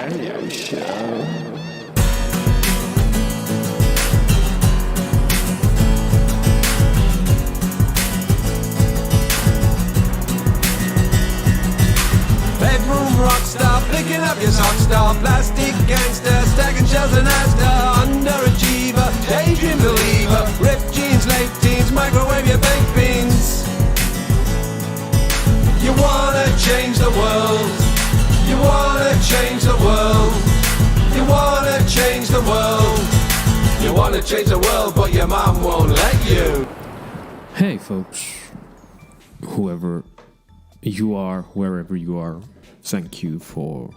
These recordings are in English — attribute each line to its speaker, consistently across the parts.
Speaker 1: radio show.
Speaker 2: Bedroom rockstar, picking up your sock star, plastic gangster, stacking shells and Asda, underachiever, daydream believer, ripped jeans, late teens, microwave your baked beans. You wanna change the world. You wanna change the world. You wanna change the world. You wanna change the world, but your mom won't let you.
Speaker 1: Hey folks, whoever you are, wherever you are, thank you for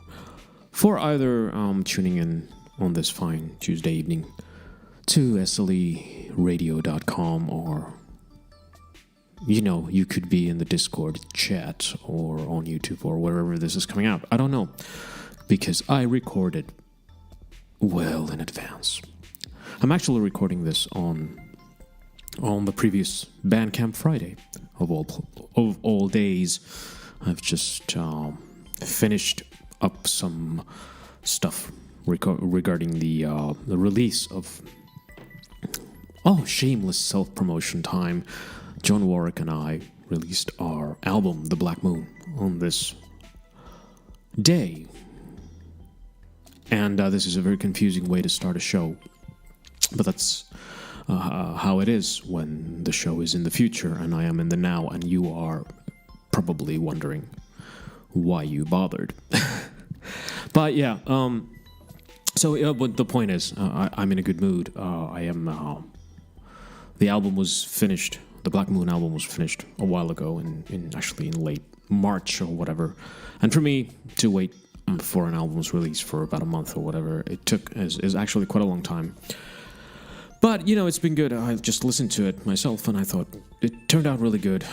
Speaker 1: either tuning in on this fine Tuesday evening to SLEradio.com, or you could be in the Discord chat or on YouTube or wherever this is coming out. I don't know, because I recorded well in advance. I'm actually recording this on the previous Bandcamp Friday of all days. I've just finished up some stuff regarding the release of shameless self-promotion time. John Warwick and I released our album, The Black Moon, on this day. And this is a very confusing way to start a show. But that's how it is when the show is in the future and I am in the now, and you are probably wondering why you bothered. But yeah, but the point is, I'm in a good mood. The album was finished. The Black Moon album was finished a while ago, in late March or whatever. And for me to wait for an album's release for about a month or whatever it took is actually quite a long time. But, it's been good. I just listened to it myself, and I thought it turned out really good.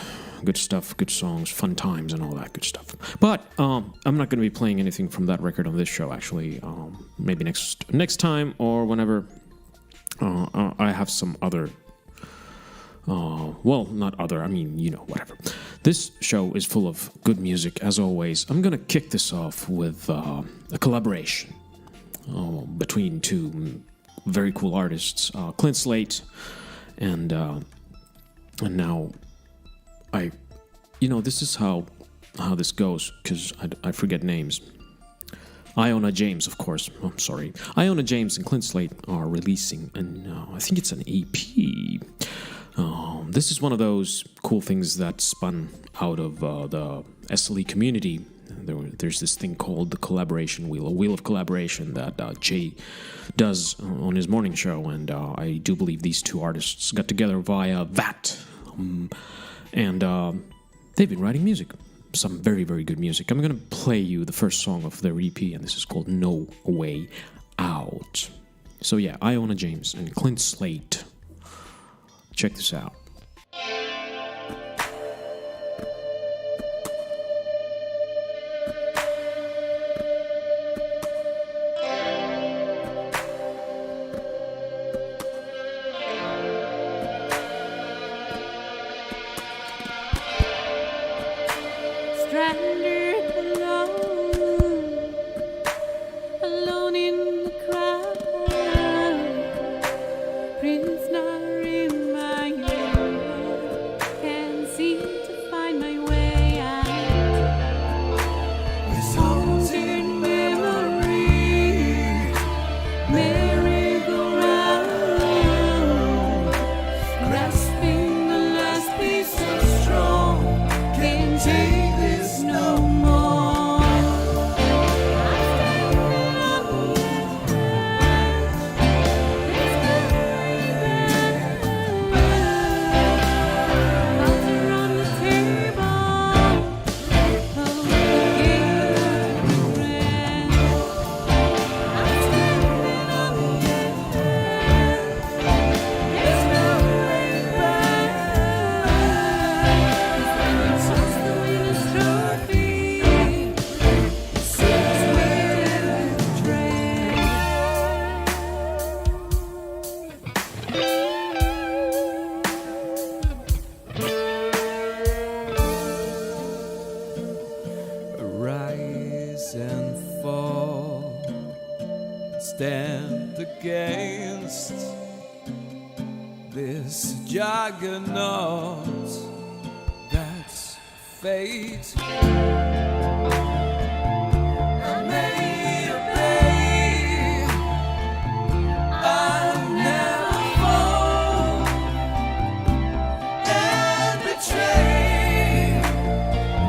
Speaker 1: Good stuff, good songs, fun times, and all that good stuff. But I'm not going to be playing anything from that record on this show, actually. Maybe next time or whenever. I have some other... not other, whatever. This show is full of good music, as always. I'm going to kick this off with a collaboration between two very cool artists, Clint Slate, and now this is how this goes, because I forget names. Iona James, of course. I'm sorry. Iona James and Clint Slate are releasing, and I think it's an EP. This is one of those cool things that spun out of the SLE community. There's this thing called the collaboration wheel, a wheel of collaboration that Jay does on his morning show, and I do believe these two artists got together via that, and they've been writing music, some very, very good music. I'm going to play you the first song of their EP, and this is called No Way Out. So yeah, Iona James and Clint Slate. Check this out.
Speaker 3: Take this no more.
Speaker 2: stand against this juggernaut that's fate. I may obey, I never fall and betray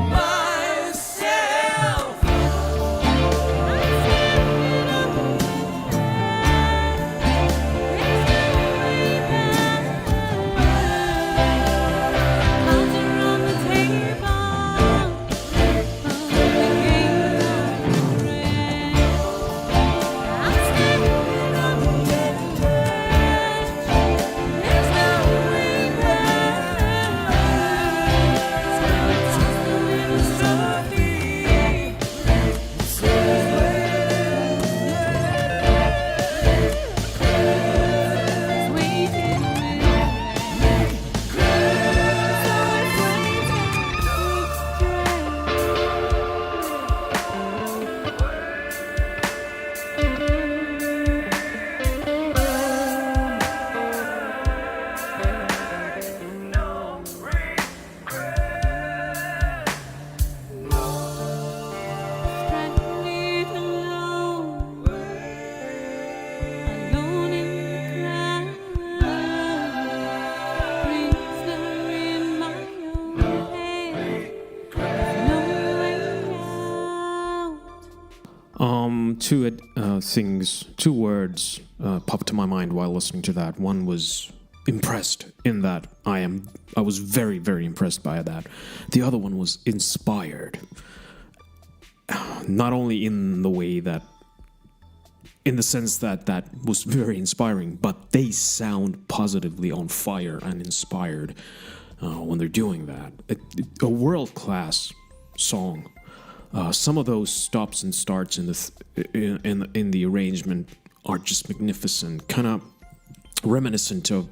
Speaker 2: myself.
Speaker 1: Two words popped to my mind while listening to that. One was impressed, in that I was very, very impressed by that. The other one was inspired. Not only in the way that, in the sense that was very inspiring, but they sound positively on fire and inspired when they're doing that. A world-class song. Some of those stops and starts in the arrangement are just magnificent, kind of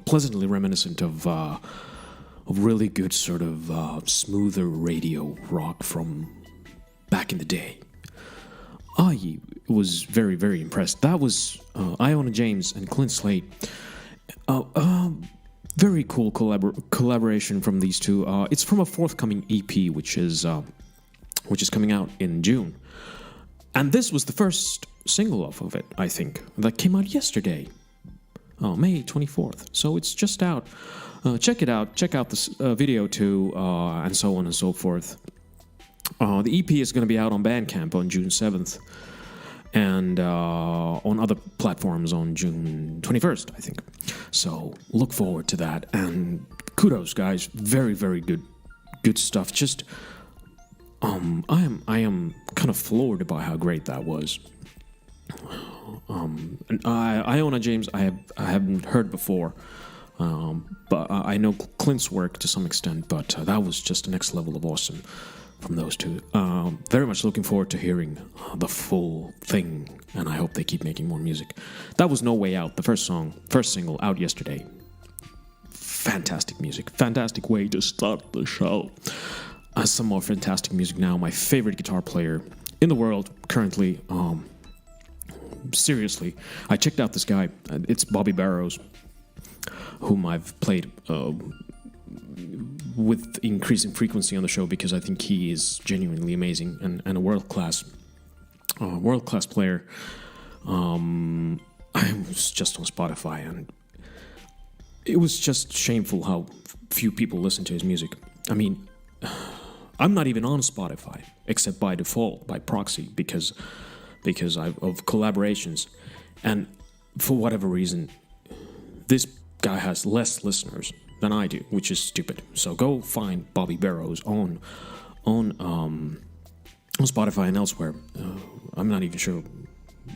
Speaker 1: pleasantly reminiscent of really good sort of smoother radio rock from back in the day. I was very, very impressed. That was Iona James and Clint Slate. Very cool collaboration from these two. It's from a forthcoming EP, which is coming out in June. And this was the first single off of it, I think, that came out yesterday, May 24th. So it's just out. Check it out. Check out this video too, and so on and so forth. The EP is going to be out on Bandcamp on June 7th, and on other platforms on June 21st, I think. So look forward to that. And kudos, guys. Very, very good stuff. Just... I am kind of floored by how great that was. And Iona James, I haven't heard before, but I know Clint's work to some extent. But that was just the next level of awesome from those two. Very much looking forward to hearing the full thing, and I hope they keep making more music. That was No Way Out, the first single out yesterday. Fantastic music, fantastic way to start the show. Some more fantastic music now. My favorite guitar player in the world currently. Seriously, I checked out this guy. It's Bobby Barrows, whom I've played with increasing frequency on the show because I think he is genuinely amazing and a world-class player. I was just on Spotify, and it was just shameful how few people listen to his music. I mean... I'm not even on Spotify, except by default, by proxy, because of collaborations. And for whatever reason, this guy has less listeners than I do, which is stupid. So go find Bobby Barrows on Spotify and elsewhere. I'm not even sure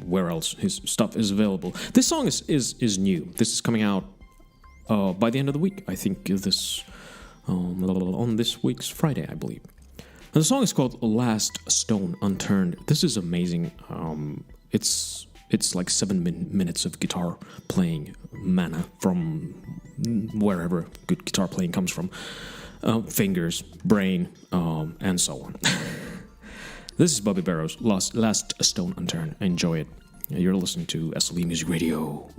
Speaker 1: where else his stuff is available. This song is new. This is coming out by the end of the week. I think this... on this week's Friday, I believe. And the song is called Last Stone Unturned. This is amazing. It's like 7 minutes of guitar playing mana from wherever good guitar playing comes from. Fingers, brain, and so on. This is Bobby Barrows, Last Stone Unturned. Enjoy it. You're listening to SLE Music Radio.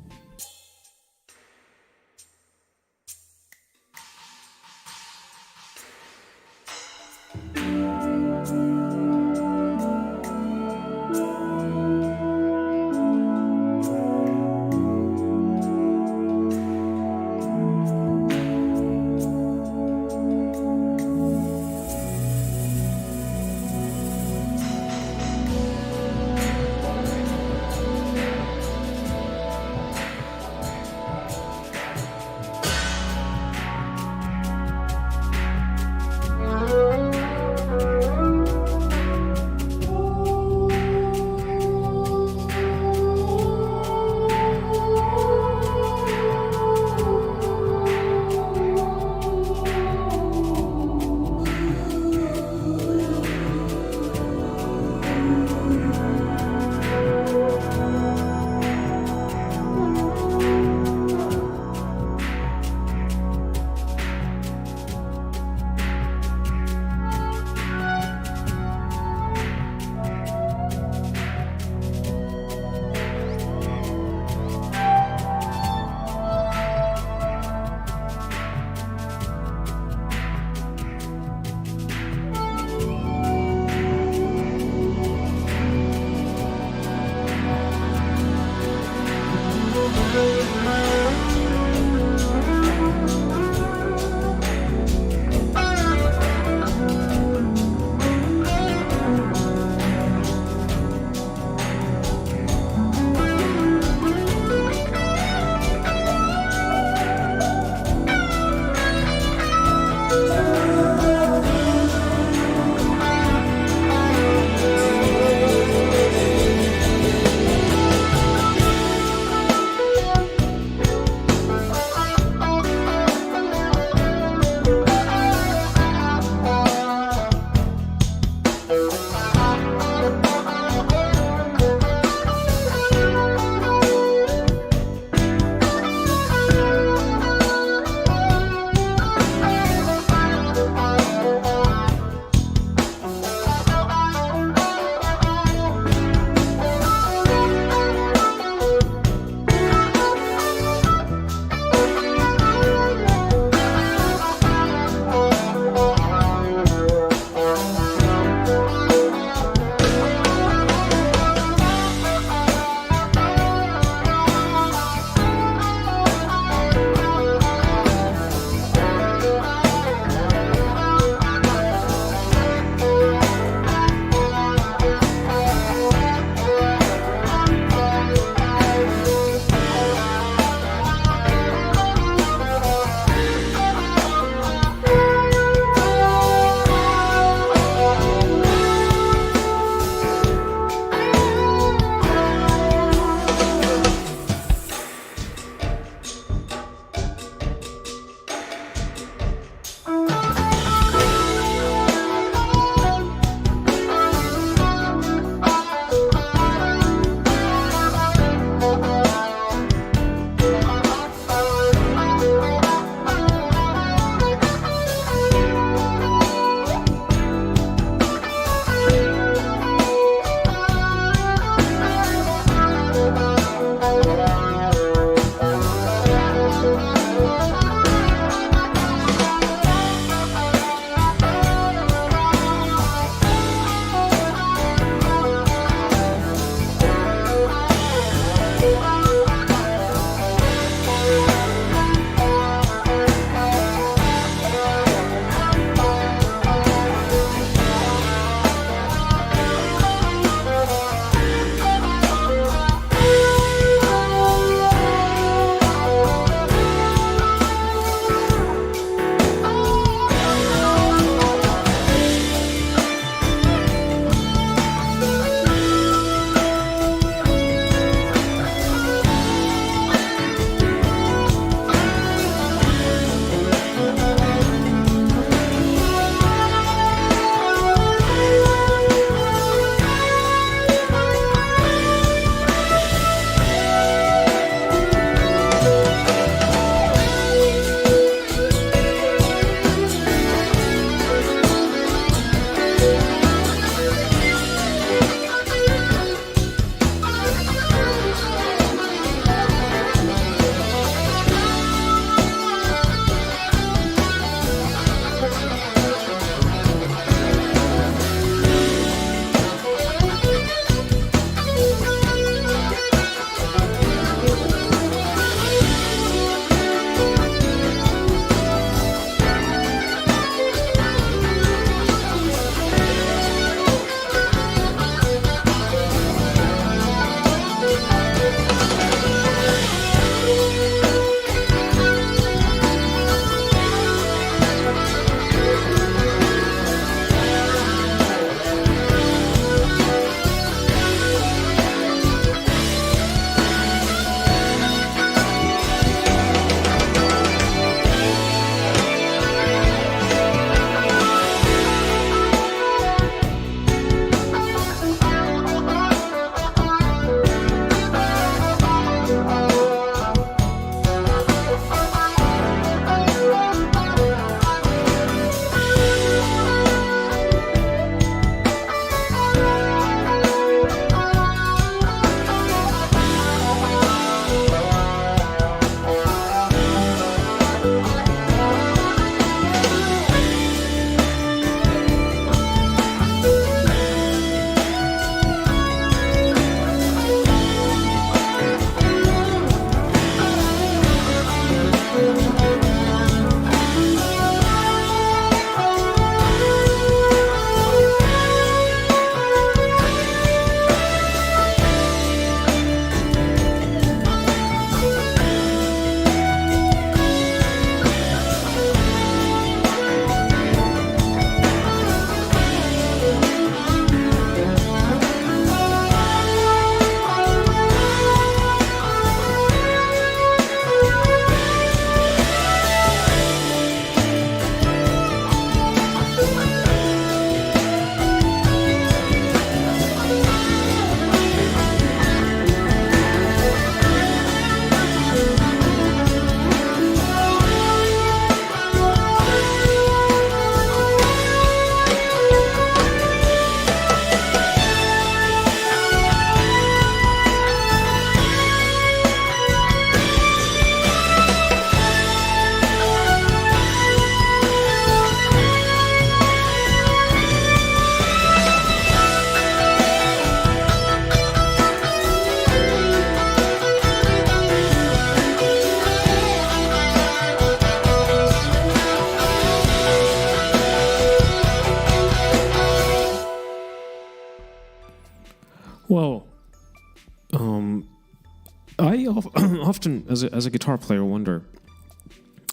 Speaker 1: I often, as a guitar player, wonder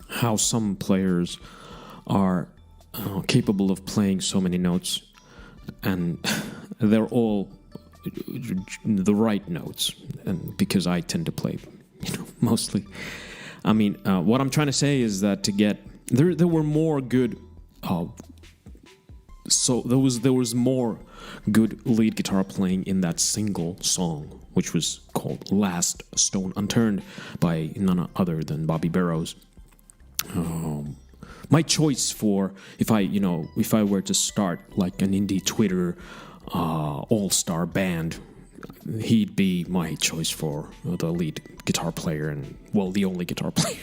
Speaker 1: how some players are capable of playing so many notes, and they're all the right notes. And because I tend to play, mostly. I mean, what I'm trying to say is that to get there were more good. So there was more good lead guitar playing in that single song, which was called "Last Stone Unturned" by none other than Bobby Barrows. My choice for if I were to start like an indie Twitter all-star band, he'd be my choice for the lead guitar player and, well, the only guitar player,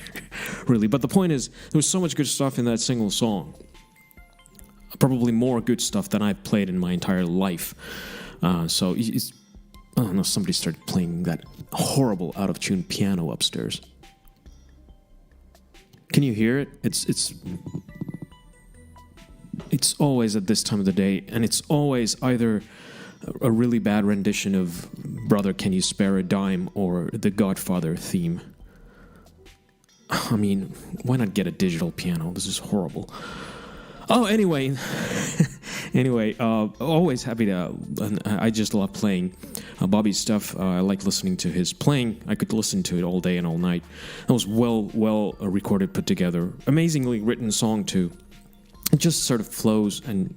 Speaker 1: really. But the point is, there was so much good stuff in that single song. Probably more good stuff than I've played in my entire life. So I don't know, somebody started playing that horrible out-of-tune piano upstairs. Can you hear it? It's always at this time of the day, and it's always either a really bad rendition of Brother, Can You Spare a Dime or the Godfather theme. I mean, why not get a digital piano? This is horrible. Oh, anyway, always happy to. I just love playing Bobby's stuff. I like listening to his playing. I could listen to it all day and all night. It was well recorded, put together, amazingly written song too. It just sort of flows, and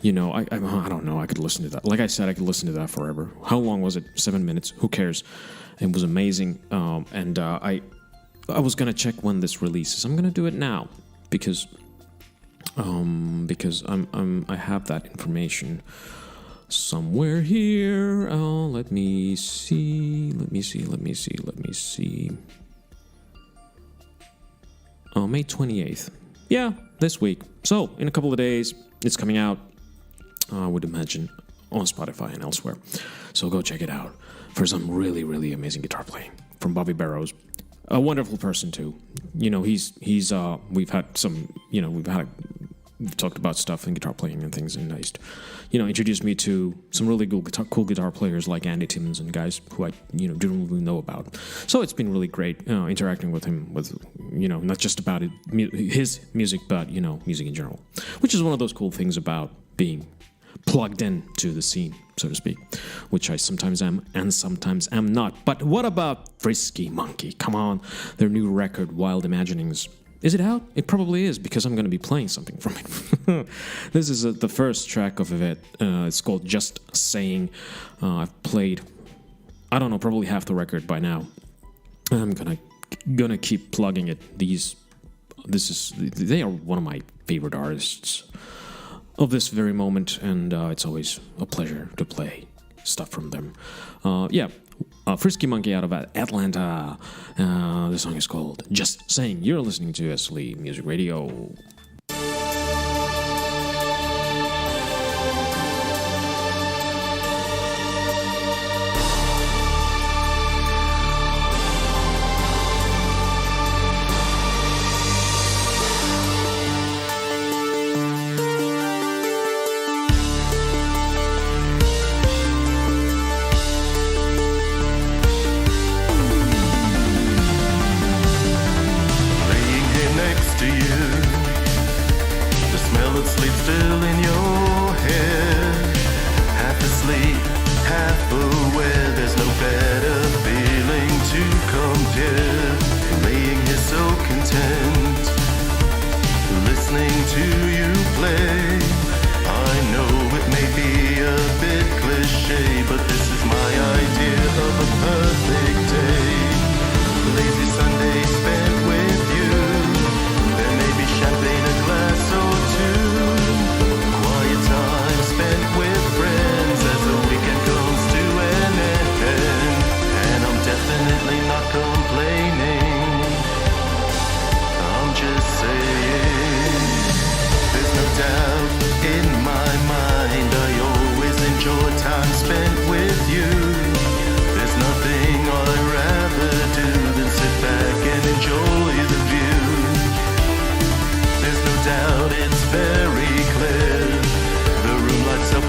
Speaker 1: I don't know. I could listen to that. Like I said, I could listen to that forever. How long was it? 7 minutes. Who cares? It was amazing. And I was gonna check when this releases. I'm gonna do it now because I have that information somewhere here. Let me see. May 28th. Yeah, this week. So, in a couple of days, it's coming out, I would imagine, on Spotify and elsewhere. So go check it out for some really, really amazing guitar playing from Bobby Barrows. A wonderful person, too. We've talked about stuff and guitar playing and things, and he's, introduced me to some really cool guitar players like Andy Timmons and guys who I, didn't really know about. So it's been really great interacting with him with, not just about his music, but, music in general, which is one of those cool things about being plugged in to the scene, so to speak, which I sometimes am and sometimes am not. But what about Frisky Monkey? Come on, their new record, Wild Imaginings. Is it out? It probably is, because I'm going to be playing something from it. This is the first track of it. It's called Just Saying. I've played, I don't know, probably half the record by now. I'm gonna keep plugging it. They are one of my favorite artists of this very moment, and it's always a pleasure to play stuff from them. Frisky Monkey out of Atlanta. The song is called Just Saying. You're listening to SLE Music Radio.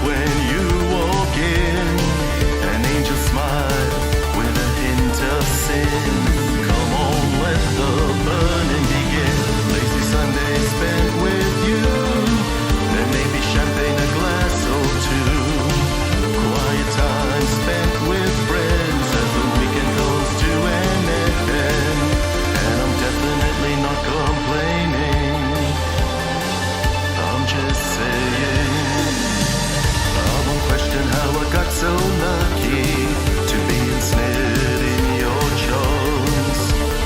Speaker 2: When you walk in, an angel smile with a hint
Speaker 3: Come on, let the burning begin. Lazy Sunday spent with you. There may be champagne, a glass or two. Quiet time spent with friends as the weekend comes to an end. And I'm definitely not complaining. I'm just saying, I won't question how I got so lucky to be ensnared in your charms.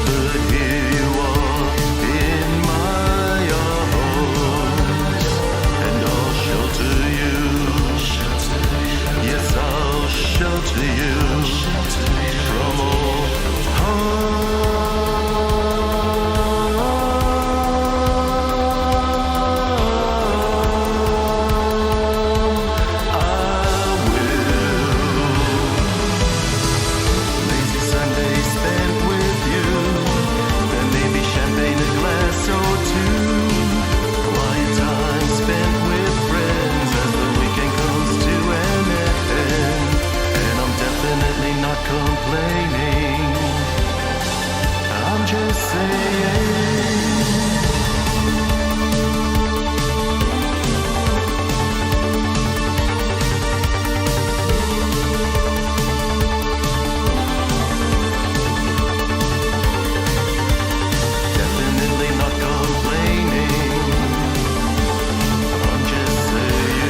Speaker 3: But here you are in my arms, and I'll shelter you. Yes, I'll shelter you from all harm. Lazy Sunday spent with you. There may be champagne, a glass or two. Quiet time spent with friends as the weekend comes to an end. And I'm definitely not complaining. I'm just saying. Definitely not complaining. I'm just saying.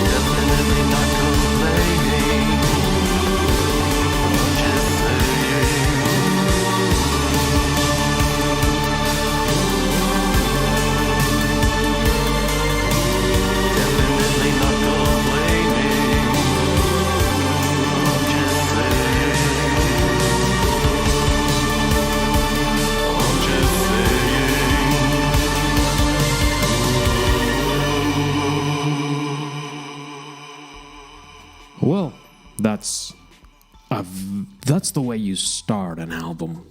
Speaker 3: Definitely not complaining. I'm just saying. Definitely not complaining. I'm just saying. I'm just saying.
Speaker 1: Well, that's the way you start an album.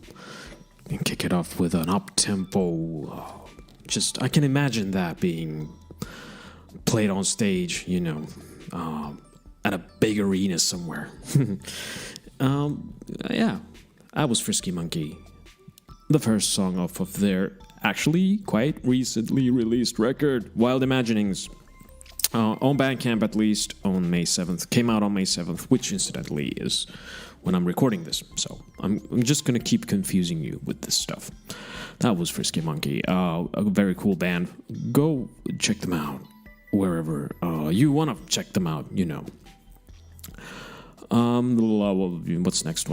Speaker 1: And kick it off with an up-tempo. Just, I can imagine that being played on stage, at a big arena somewhere. Yeah, that was Frisky Monkey. The first song off of their actually quite recently released record, Wild Imaginings. On Bandcamp, at least, on May 7th. Came out on May 7th, which incidentally is when I'm recording this. So I'm just going to keep confusing you with this stuff. That was Frisky Monkey. A very cool band. Go check them out wherever you want to check them out, What's next?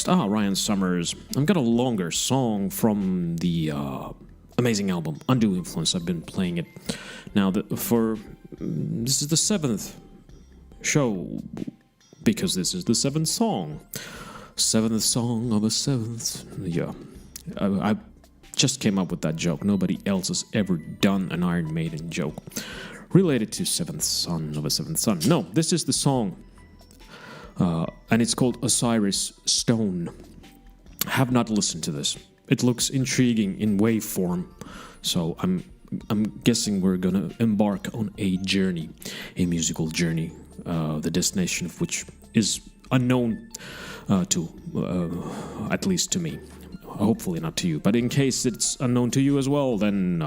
Speaker 1: Ryan Summers. I've got a longer song from the amazing album, Undue Influence. I've been playing it now this is the 7th show, because this is the 7th song. 7th song of a 7th. Yeah. I just came up with that joke. Nobody else has ever done an Iron Maiden joke related to 7th son of a 7th son. No, this is the song. And it's called Osiris Stone. Have not listened to this. It looks intriguing in waveform. So I'm guessing we're gonna embark on a journey, a musical journey, the destination of which is unknown at least to me. Hopefully not to you, but in case it's unknown to you as well, then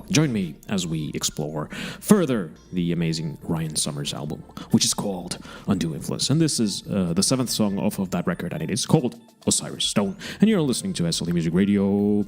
Speaker 1: join me as we explore further the amazing Ryan Summers album, which is called Undue Influence. And this is the 7th song off of that record, and it is called Osiris Stone. And you're listening to SLE Music Radio.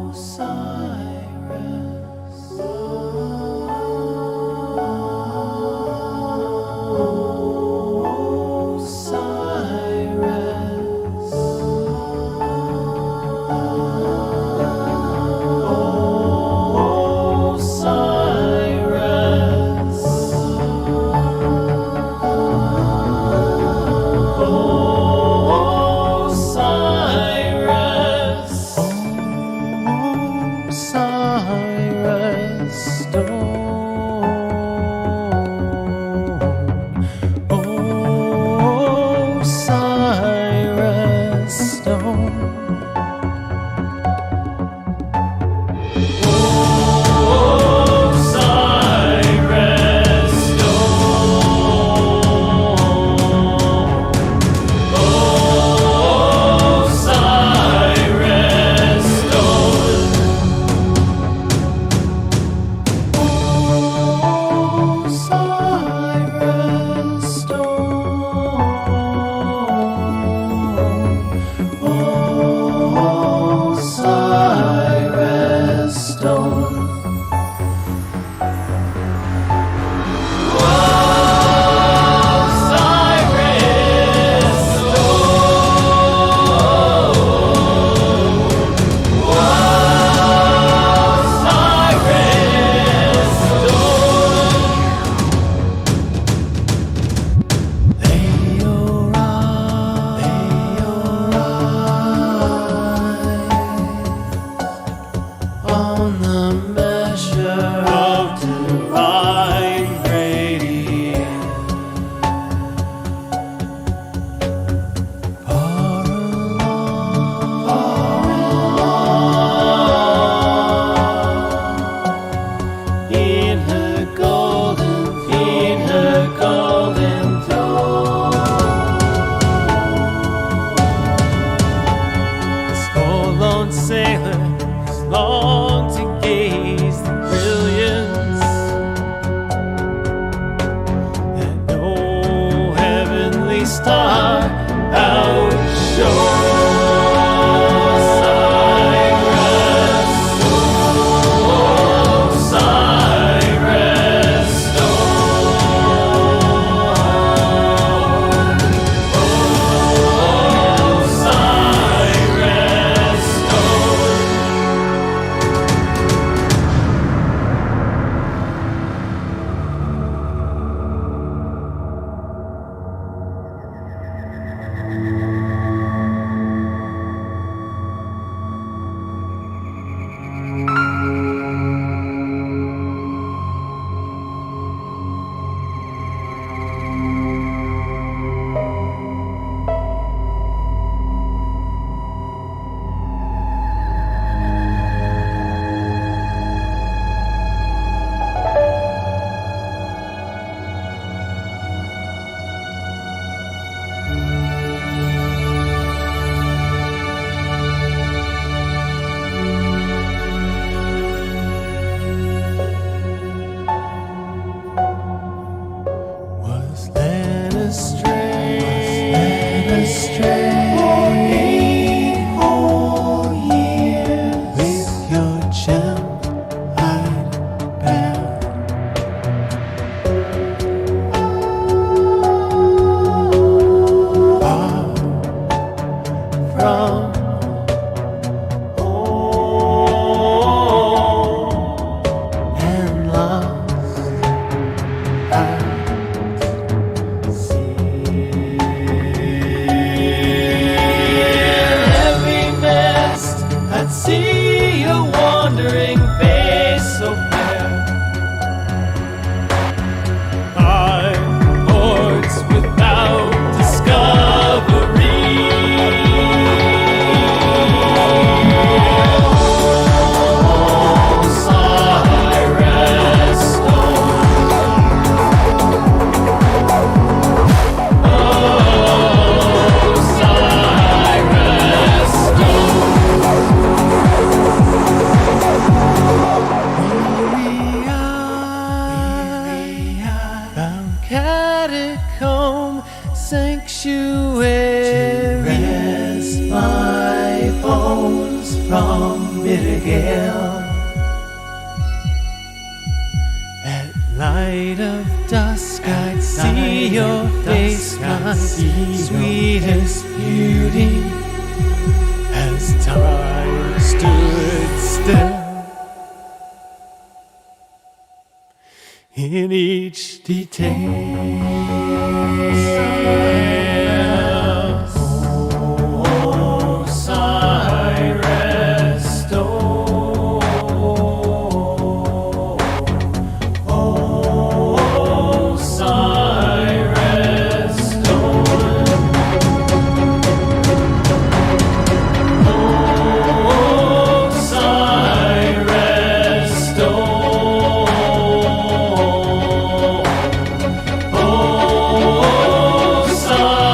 Speaker 4: Osiris. sailors long to gaze the brilliance that no heavenly star outshone. Catacomb sanctuary, rest my bones from bitter gale. At light of dusk I'd see your face, my sweetest beauty, as time stood still. In each detail, oh, sigh, rest, oh, oh, sigh, rest, oh, sigh, rest, oh. Oh, sigh.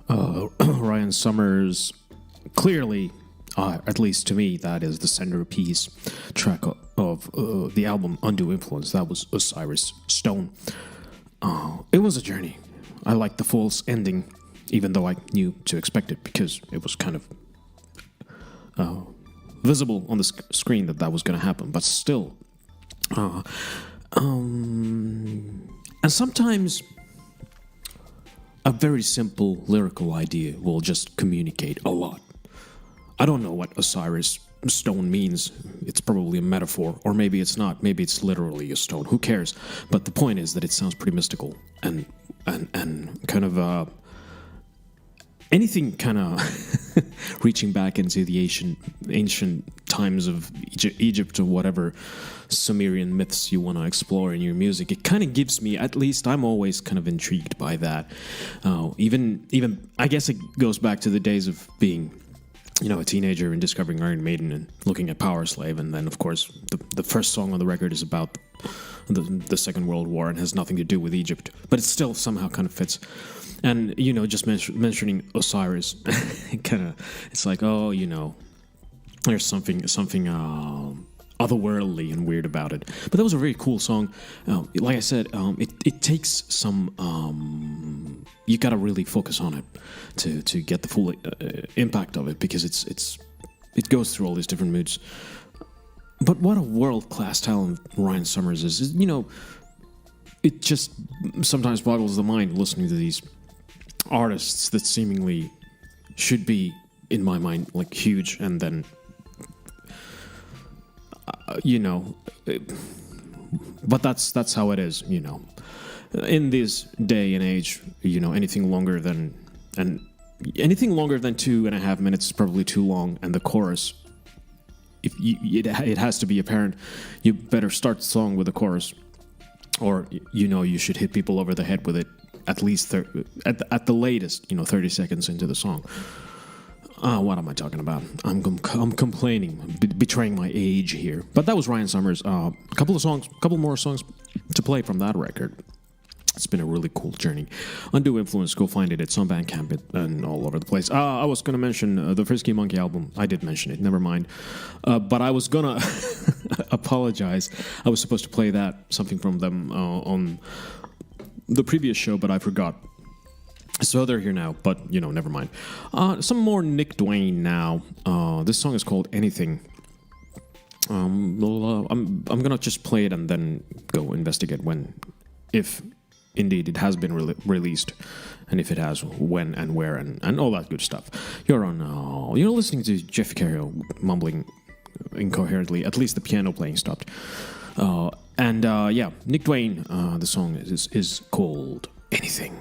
Speaker 1: Ryan Summers, clearly, at least to me, that is the centerpiece track of the album Undue Influence. That was Osiris Stone. It was a journey. I liked the false ending, even though I knew to expect it because it was kind of visible on the screen that was going to happen. But still, and sometimes a very simple lyrical idea will just communicate a lot. I don't know what Osiris Stone means. It's probably a metaphor, or maybe it's not. Maybe it's literally a stone. Who cares? But the point is that it sounds pretty mystical and kind of anything kind of reaching back into the ancient times of Egypt or whatever Sumerian myths you want to explore in your music. It kind of gives me, at least I'm always kind of intrigued by that. Even I guess it goes back to the days of being, a teenager and discovering Iron Maiden and looking at Power Slave, and then of course the first song on the record is about the Second World War and has nothing to do with Egypt, but it still somehow kind of fits. And just mentioning Osiris, it's like, there's something otherworldly and weird about it. But that was a very cool song. Like I said, it takes some. You gotta really focus on it to get the full impact of it, because it goes through all these different moods. But what a world-class talent Ryan Summers is. It just sometimes boggles the mind listening to these artists that seemingly should be, in my mind, like huge, and then but that's how it is. In this day and age, anything longer than 2.5 minutes is probably too long, and the chorus, it has to be apparent. You better start the song with a chorus, or you should hit people over the head with it at least at the latest 30 seconds into the song. What am I talking about? I'm complaining, betraying my age here. But that was Ryan Summers. A couple more songs to play from that record. It's been a really cool journey. Undue Influence, go find it. It's on Bandcamp and all over the place. I was going to mention the Frisky Monkey album. I did mention it, never mind. But I was going to apologize. I was supposed to play something from them on the previous show, but I forgot. So they're here now, but, never mind. Some more Nick Dwayne now. This song is called Anything. I'm going to just play it and then go investigate if indeed it has been released, and if it has, when and where, and all that good stuff. You're listening to Jeff Vicario mumbling incoherently. At least the piano playing stopped. Nick Dwayne, the song is called Anything.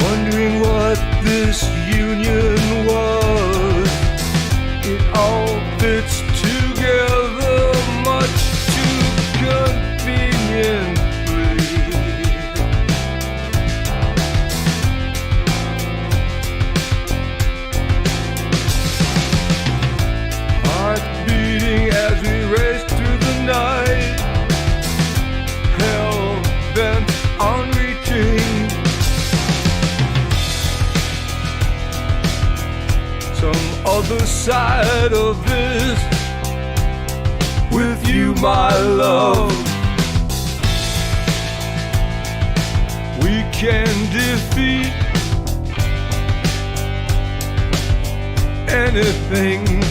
Speaker 2: Wondering what this union was. It all fits together much too conveniently. Heart beating as we race through the night, hell bent on reaching some other side of this. With you, my love, we can defeat anything.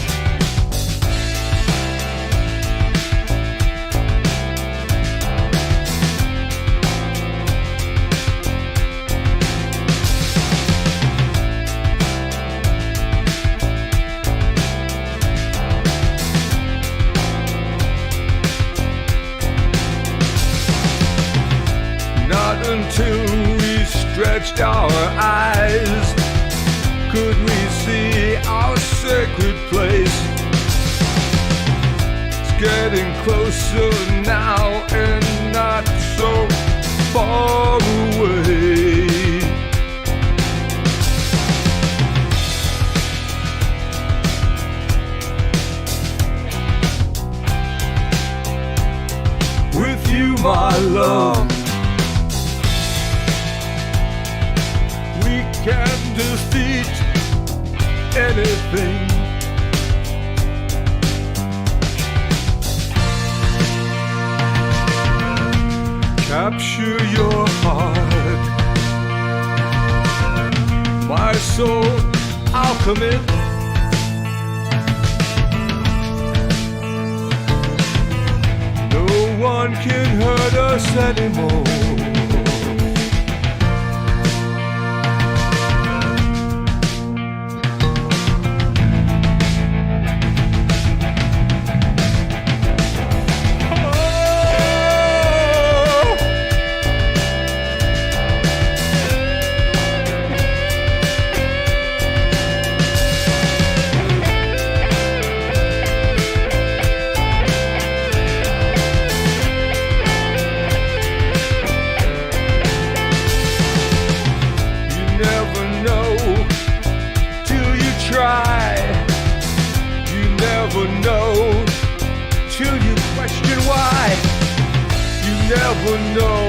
Speaker 2: Until we stretched our eyes, could we see our sacred place? It's getting closer now and not so far away. With you, my love, we can defeat anything. Capture your heart, my soul, I'll commit. No one can hurt us anymore. Never know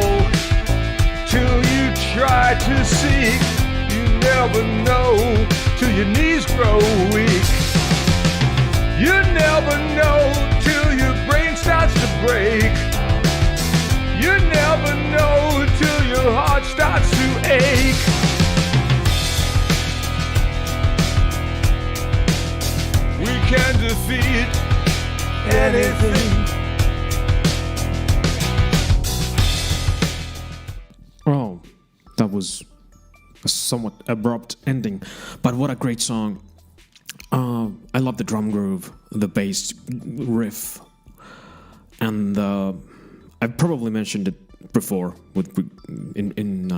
Speaker 2: till you try to seek. You never know till your knees grow weak. You never know till your brain starts to break. You never know till your heart starts to ache. We can defeat anything.
Speaker 1: Oh, that was a somewhat abrupt ending, but what a great song. I love the drum groove, the bass riff, and I've probably mentioned it before in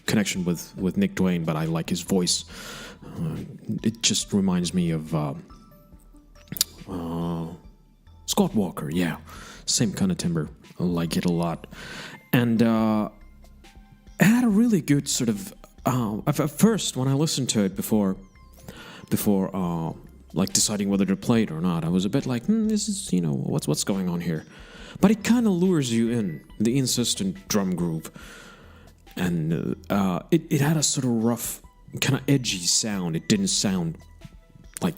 Speaker 1: connection with Nick Duane, but I like his voice. It just reminds me of Scott Walker, yeah, same kind of timbre. I like it a lot, and it had a really good sort of. At first, when I listened to it before like deciding whether to play it or not, I was a bit like, this is, what's going on here? But it kind of lures you in, the insistent drum groove. And it had a sort of rough, kind of edgy sound. It didn't sound like,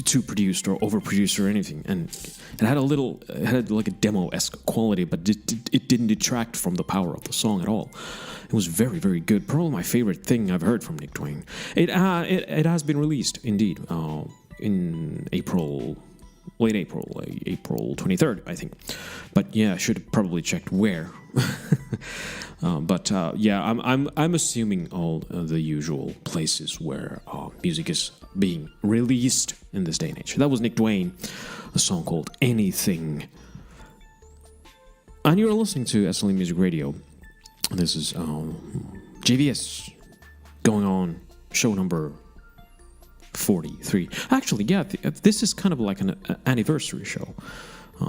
Speaker 1: too produced or overproduced or anything. And it had like a demo-esque quality, but it didn't detract from the power of the song at all. It was very, very good. Probably my favorite thing I've heard from Nick Duane. It has been released, indeed, in late April 23rd, I think. But yeah, I should have probably checked where. I'm assuming all the usual places where music is being released in this day and age. That was Nick Duane, a song called Anything. And you're listening to SLE Music Radio. This is JVS going on show number 43. Actually, yeah, this is kind of like an anniversary show.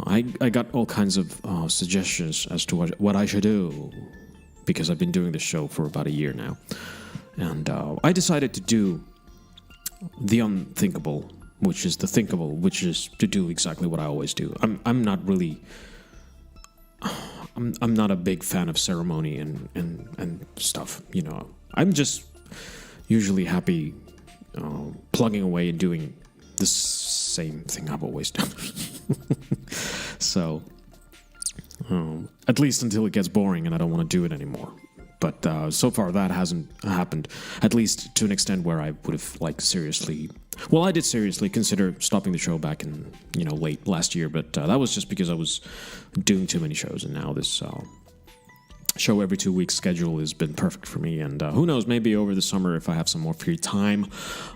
Speaker 1: I got all kinds of suggestions as to what I should do, because I've been doing this show for about a year now. And I decided to do the unthinkable, which is the thinkable, which is to do exactly what I always do. I'm not really... I'm not a big fan of ceremony and stuff, I'm just usually happy plugging away and doing the same thing I've always done. So, at least until it gets boring and I don't want to do it anymore. But so far that hasn't happened, at least to an extent where I would have seriously... Well, I did seriously consider stopping the show back in, late last year, but that was just because I was doing too many shows, and now this show every 2 weeks schedule has been perfect for me, and who knows, maybe over the summer, if I have some more free time,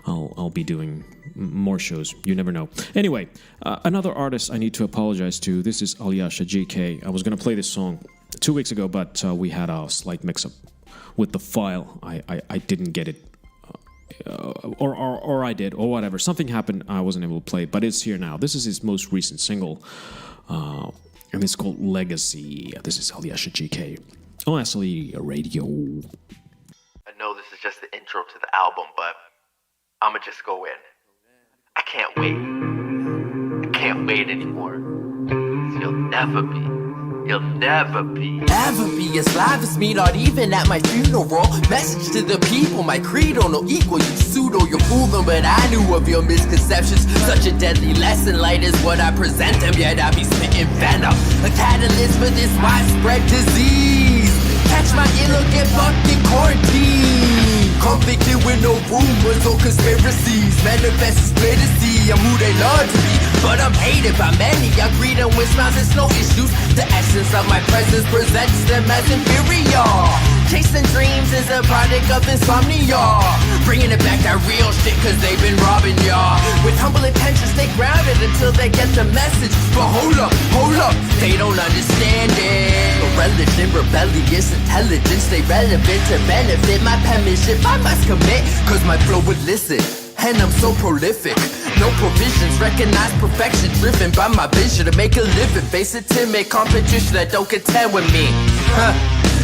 Speaker 1: I'll be doing more shows. You never know. Anyway, another artist I need to apologize to. This is Alyosha GK. I was going to play this song 2 weeks ago, but we had a slight mix-up with the file. I didn't get it or I did, or whatever. Something happened. I wasn't able to play, but it's here now. This is his most recent single, and it's called Legacy. This is Aliasha GK on SLE Radio.
Speaker 5: I know this is just the intro to the album, but I'ma just go in. I can't wait. I can't wait anymore. 'Cause you'll never be
Speaker 6: Ever be as live as me, not even at my funeral. Message to the people, my credo no equal. You pseudo, you're fooling, but I knew of your misconceptions. Such a deadly lesson, light is what I present them. Yet I be spitting venom, a catalyst for this widespread disease. Catch my ill, get fucking quarantine. Convicted with no rumors or conspiracies. Manifest split to see I'm who they love to be, but I'm hated by many. I greet them with smiles, it's no issues. The essence of my presence presents them as inferior. Chasing dreams is a product of insomnia. Bringing it back that real shit, cause they've been robbing y'all. With humble intentions, stay grounded until they get the message. But hold up, they don't understand it. Religion, rebellious intelligence, stay relevant to benefit my penmanship. I must commit, cause my flow would listen. And I'm so prolific. No provisions, recognize perfection. Driven by my vision to make a living. Face a timid competition that don't contend with me.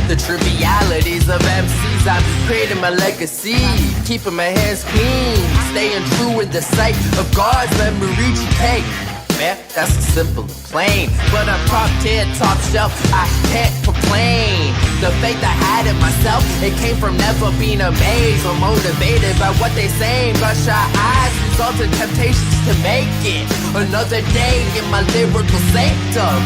Speaker 6: The trivialities of MCs, I'm creating my legacy. Keeping my hands clean. Staying true in the sight of God's memory GK. Man, that's simple and plain. But I'm top tier, top shelf, I can't complain. The faith I had in myself, it came from never being amazed or motivated by what they say. Bloodshot eyes result in temptations to make it. Another day in my lyrical sanctum.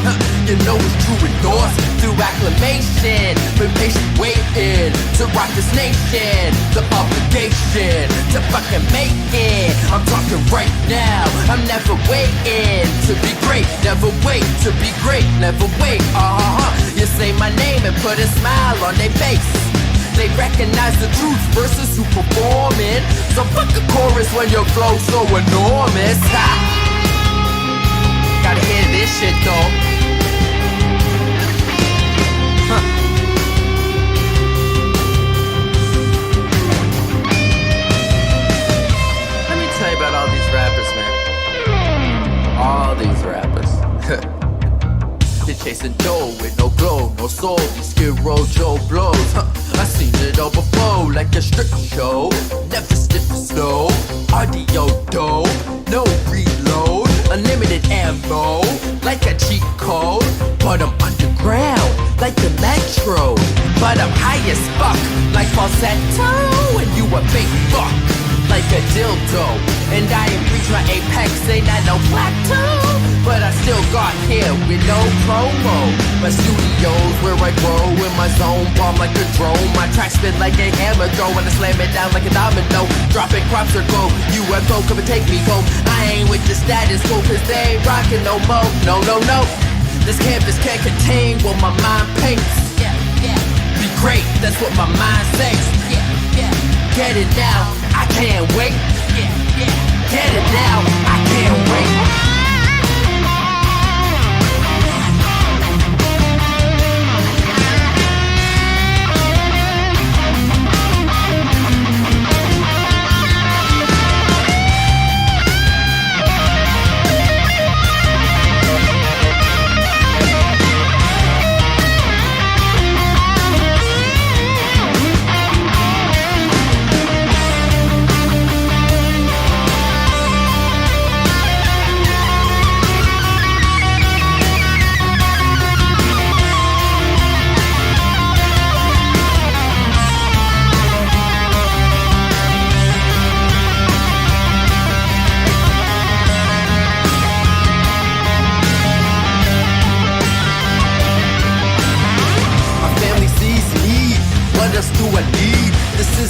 Speaker 6: You know it's true endorsed through acclamation. Been patient waiting to rock this nation. The obligation to fucking make it. I'm talking right now, I'm never waiting to be great, never wait to be great, never wait. You say my name and put a smile on their face. They recognize the truth versus who performing. So fuck the chorus when your flow's so enormous. Ha! Gotta hear this shit though. Let me tell you about all these rappers, man. All these rappers. They're chasing dough with no glow, no soul. These Skid Row Joe blows. I seen it all before, like a strip show. Never stiff as snow. Audio dough, no reload. Unlimited ammo, like a cheat code. But I'm underground, like the metro. But I'm high as fuck, like falsetto. And you a big fuck, like a dildo. And I ain't reached my apex, ain't that no plateau. But I still got here with no promo. My studio's where I grow in my zone, bomb like a drone. My tracks spin like a hammer throw, and I slam it down like a domino. Dropping crops or go, UFO come and take me home. I ain't with the status quo, cause they ain't rockin' no more. No, no, no. This canvas can't contain what my mind paints. Be great, that's what my mind says. Get it now, I can't wait. Get it now, I can't wait.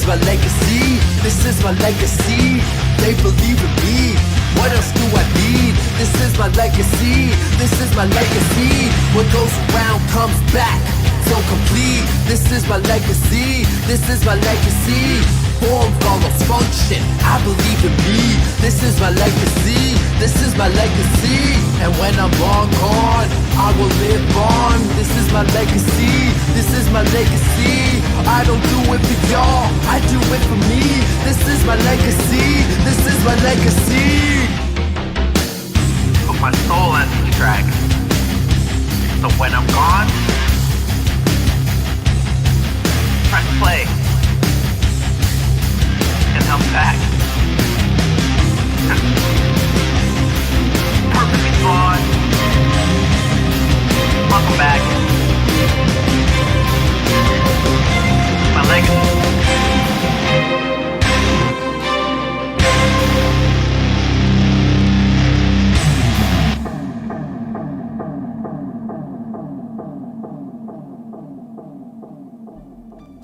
Speaker 6: My legacy, this is my legacy. They believe in me. What else do I need? This is my legacy. This is my legacy. What goes around comes back. So complete. This is my legacy. This is my legacy. Form follows function. I believe in me. This is my legacy. This is my legacy. And when I'm long gone, I will live on. This is my legacy. This is my legacy. I don't do it for y'all, I do it for me. This is my legacy. This is my legacy.
Speaker 5: Put my soul on these tracks. So when I'm gone, press play. And I'm back. Perfectly flawed. Welcome back. My legacy.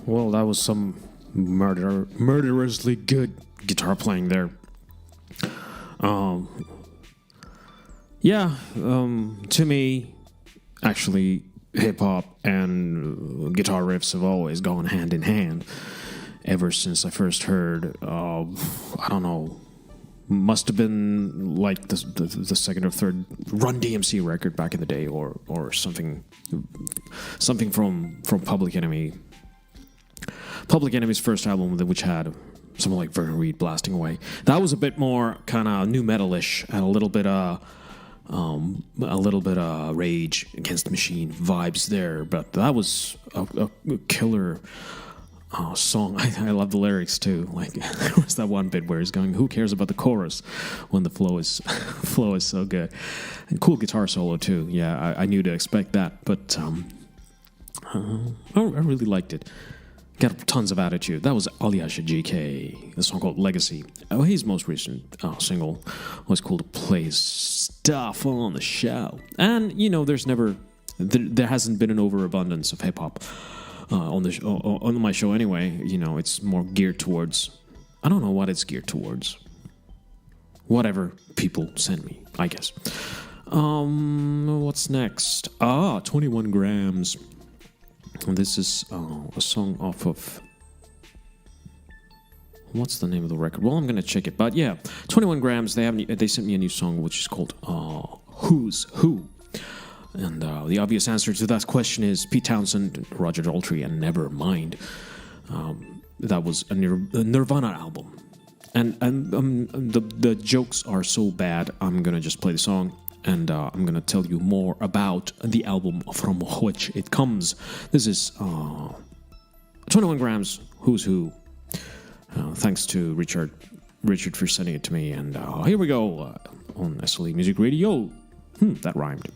Speaker 1: Well, that was some murderously good guitar playing there. To me, actually, hip hop and guitar riffs have always gone hand in hand. Ever since I first heard, I don't know, must have been like the second or third Run DMC record back in the day, or something from Public Enemy. Public Enemy's first album, which had something like Vernon Reid blasting away. That was a bit more kind of new metal-ish and a little bit Rage Against the Machine vibes there. But that was a killer song. I love the lyrics too. Like there was that one bit where he's going, "Who cares about the chorus?" when the flow is so good. And cool guitar solo too. Yeah, I knew to expect that, but I really liked it. Got tons of attitude. That was Alyasha GK, the song called Legacy. His most recent single was cool to play his stuff on the show. And, you know, there hasn't been an overabundance of hip-hop on my show anyway. You know, it's more geared towards, I don't know what it's geared towards. Whatever people send me, I guess. What's next? 21 Grams. This is a song off of... What's the name of the record? Well, I'm going to check it. But yeah, 21 Grams, they sent me a new song which is called Who's Who? And the obvious answer to that question is Pete Townsend, Roger Daltrey, and Nevermind. That was a Nirvana album. And the jokes are so bad, I'm going to just play the song. And I'm going to tell you more about the album from which it comes. This is 21 Grams, Who's Who. Thanks to Richard for sending it to me. And here we go on SLE Music Radio. That rhymed.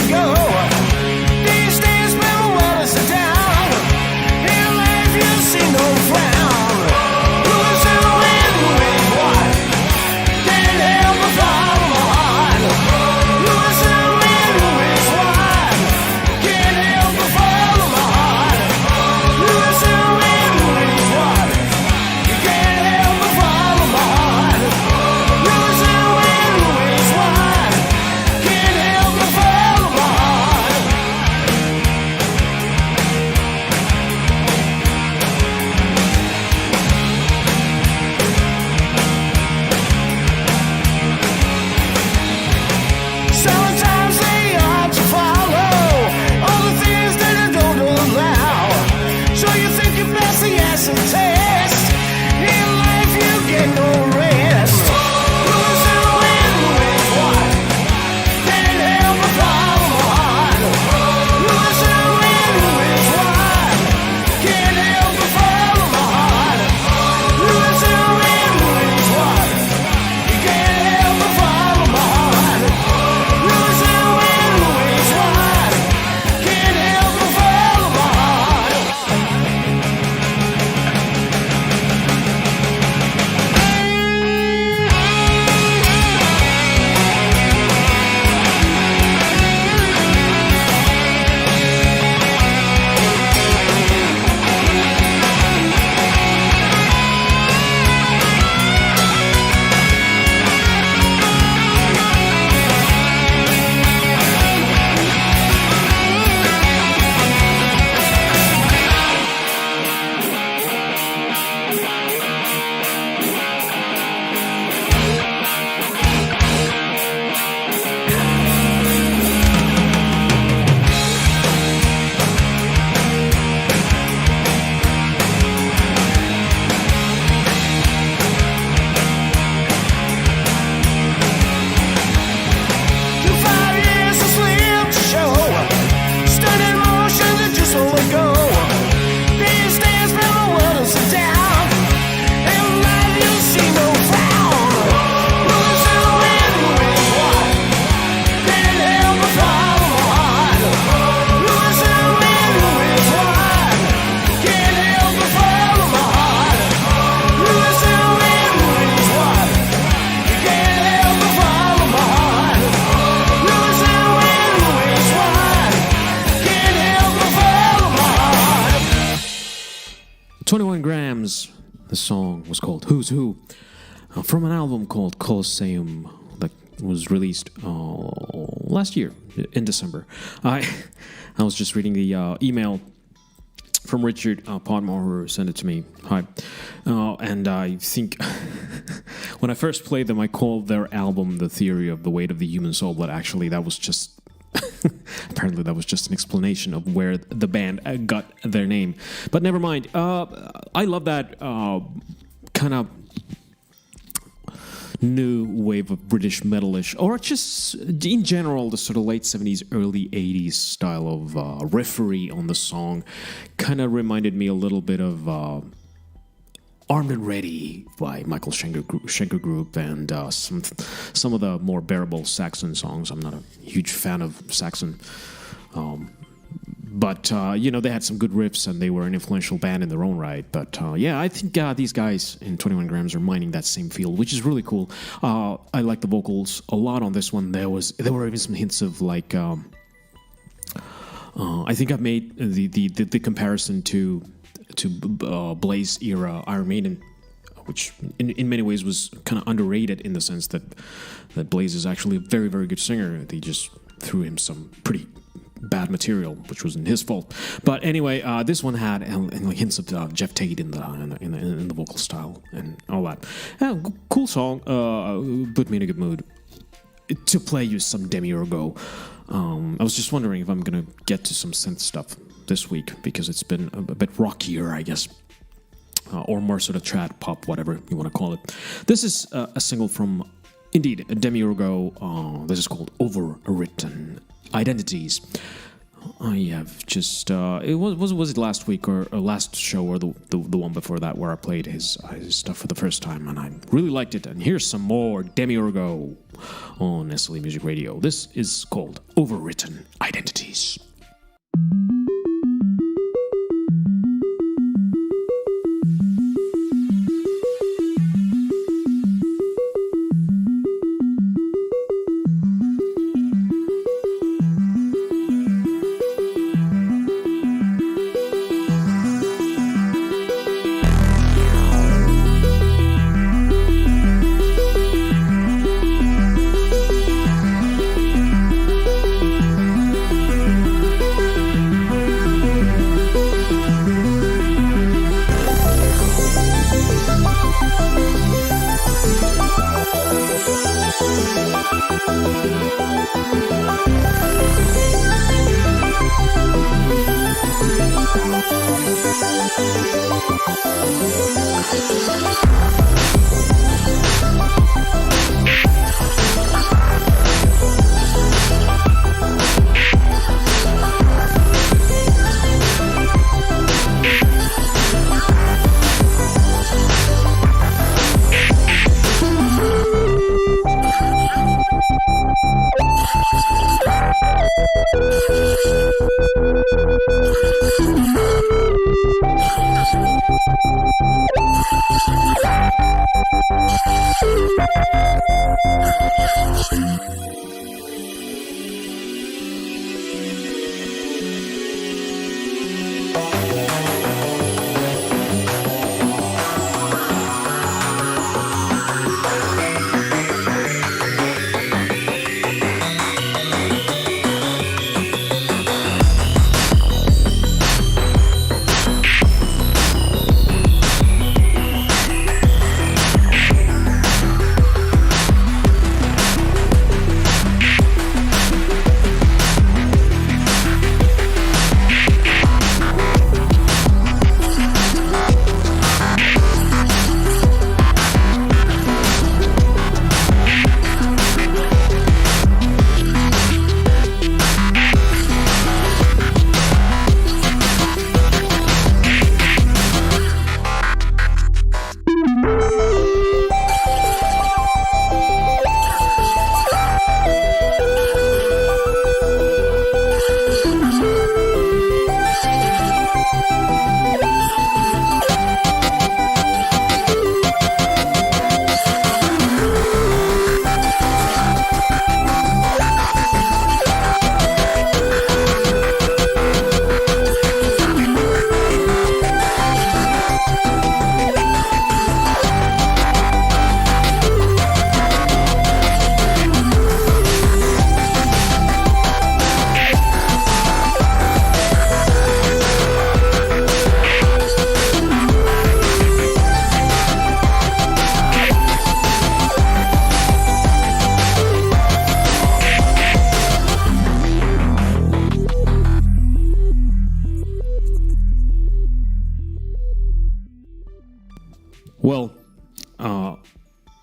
Speaker 2: Go.
Speaker 1: The song was called Who's Who, from an album called Colosseum that was released last year in December. I was just reading the email from Richard Podmore, who sent it to me. Hi. And I think when I first played them, I called their album The Theory of the Weight of the Human Soul, but actually that was just apparently that was just an explanation of where the band got their name. But never mind. I love that kind of new wave of British metalish, or just in general the sort of late 70s, early 80s style of riffery on the song. Kind of reminded me a little bit of Armed and Ready by Michael Schenker Group, and some of the more bearable Saxon songs. I'm not a huge fan of Saxon, but they had some good riffs, and they were an influential band in their own right. But I think these guys in 21 Grams are mining that same field, which is really cool. I like the vocals a lot on this one. There were even some hints of like I think I've made the comparison to Blaze era Iron Maiden, which in many ways was kind of underrated in the sense that Blaze is actually a very, very good singer. They just threw him some pretty bad material, which wasn't his fault. But anyway, this one had hints of Jeff Tate in the vocal style and all that. Cool song. Put me in a good mood to play you some Demiurgo. I was just wondering if I'm gonna get to some synth stuff this week, because it's been a bit rockier, I guess, or more sort of trad pop, whatever you want to call it. This is a single from, indeed, Demiurgo. This is called Overwritten Identities. I have just was it last week or last show or the one before that where I played his stuff for the first time, and I really liked it. And here's some more Demiurgo on SLE Music Radio. This is called Overwritten Identities.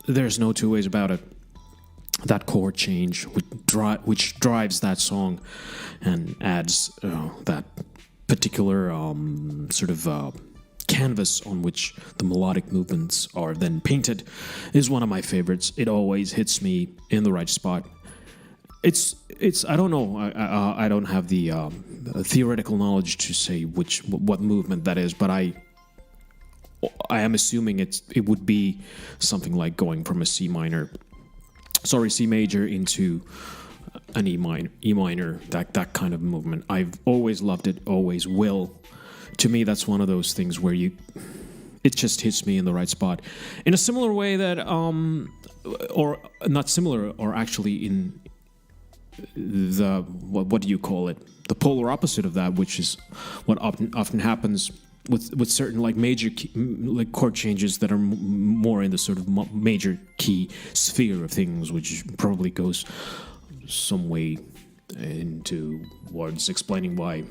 Speaker 1: there's no two ways about it. That chord change which drives that song and adds that particular sort of canvas on which the melodic movements are then painted is one of my favorites. It always hits me in the right spot. It's I don't know. I don't have the theoretical knowledge to say what movement that is, but I am assuming it would be something like going from a C major into an E minor, that kind of movement. I've always loved it, always will. To me, that's one of those things where it just hits me in the right spot. In a similar way that, or not similar, or actually in the, what do you call it? The polar opposite of that, which is what often happens with certain like major key, like chord changes that are more in the sort of major key sphere of things, which probably goes some way into towards explaining why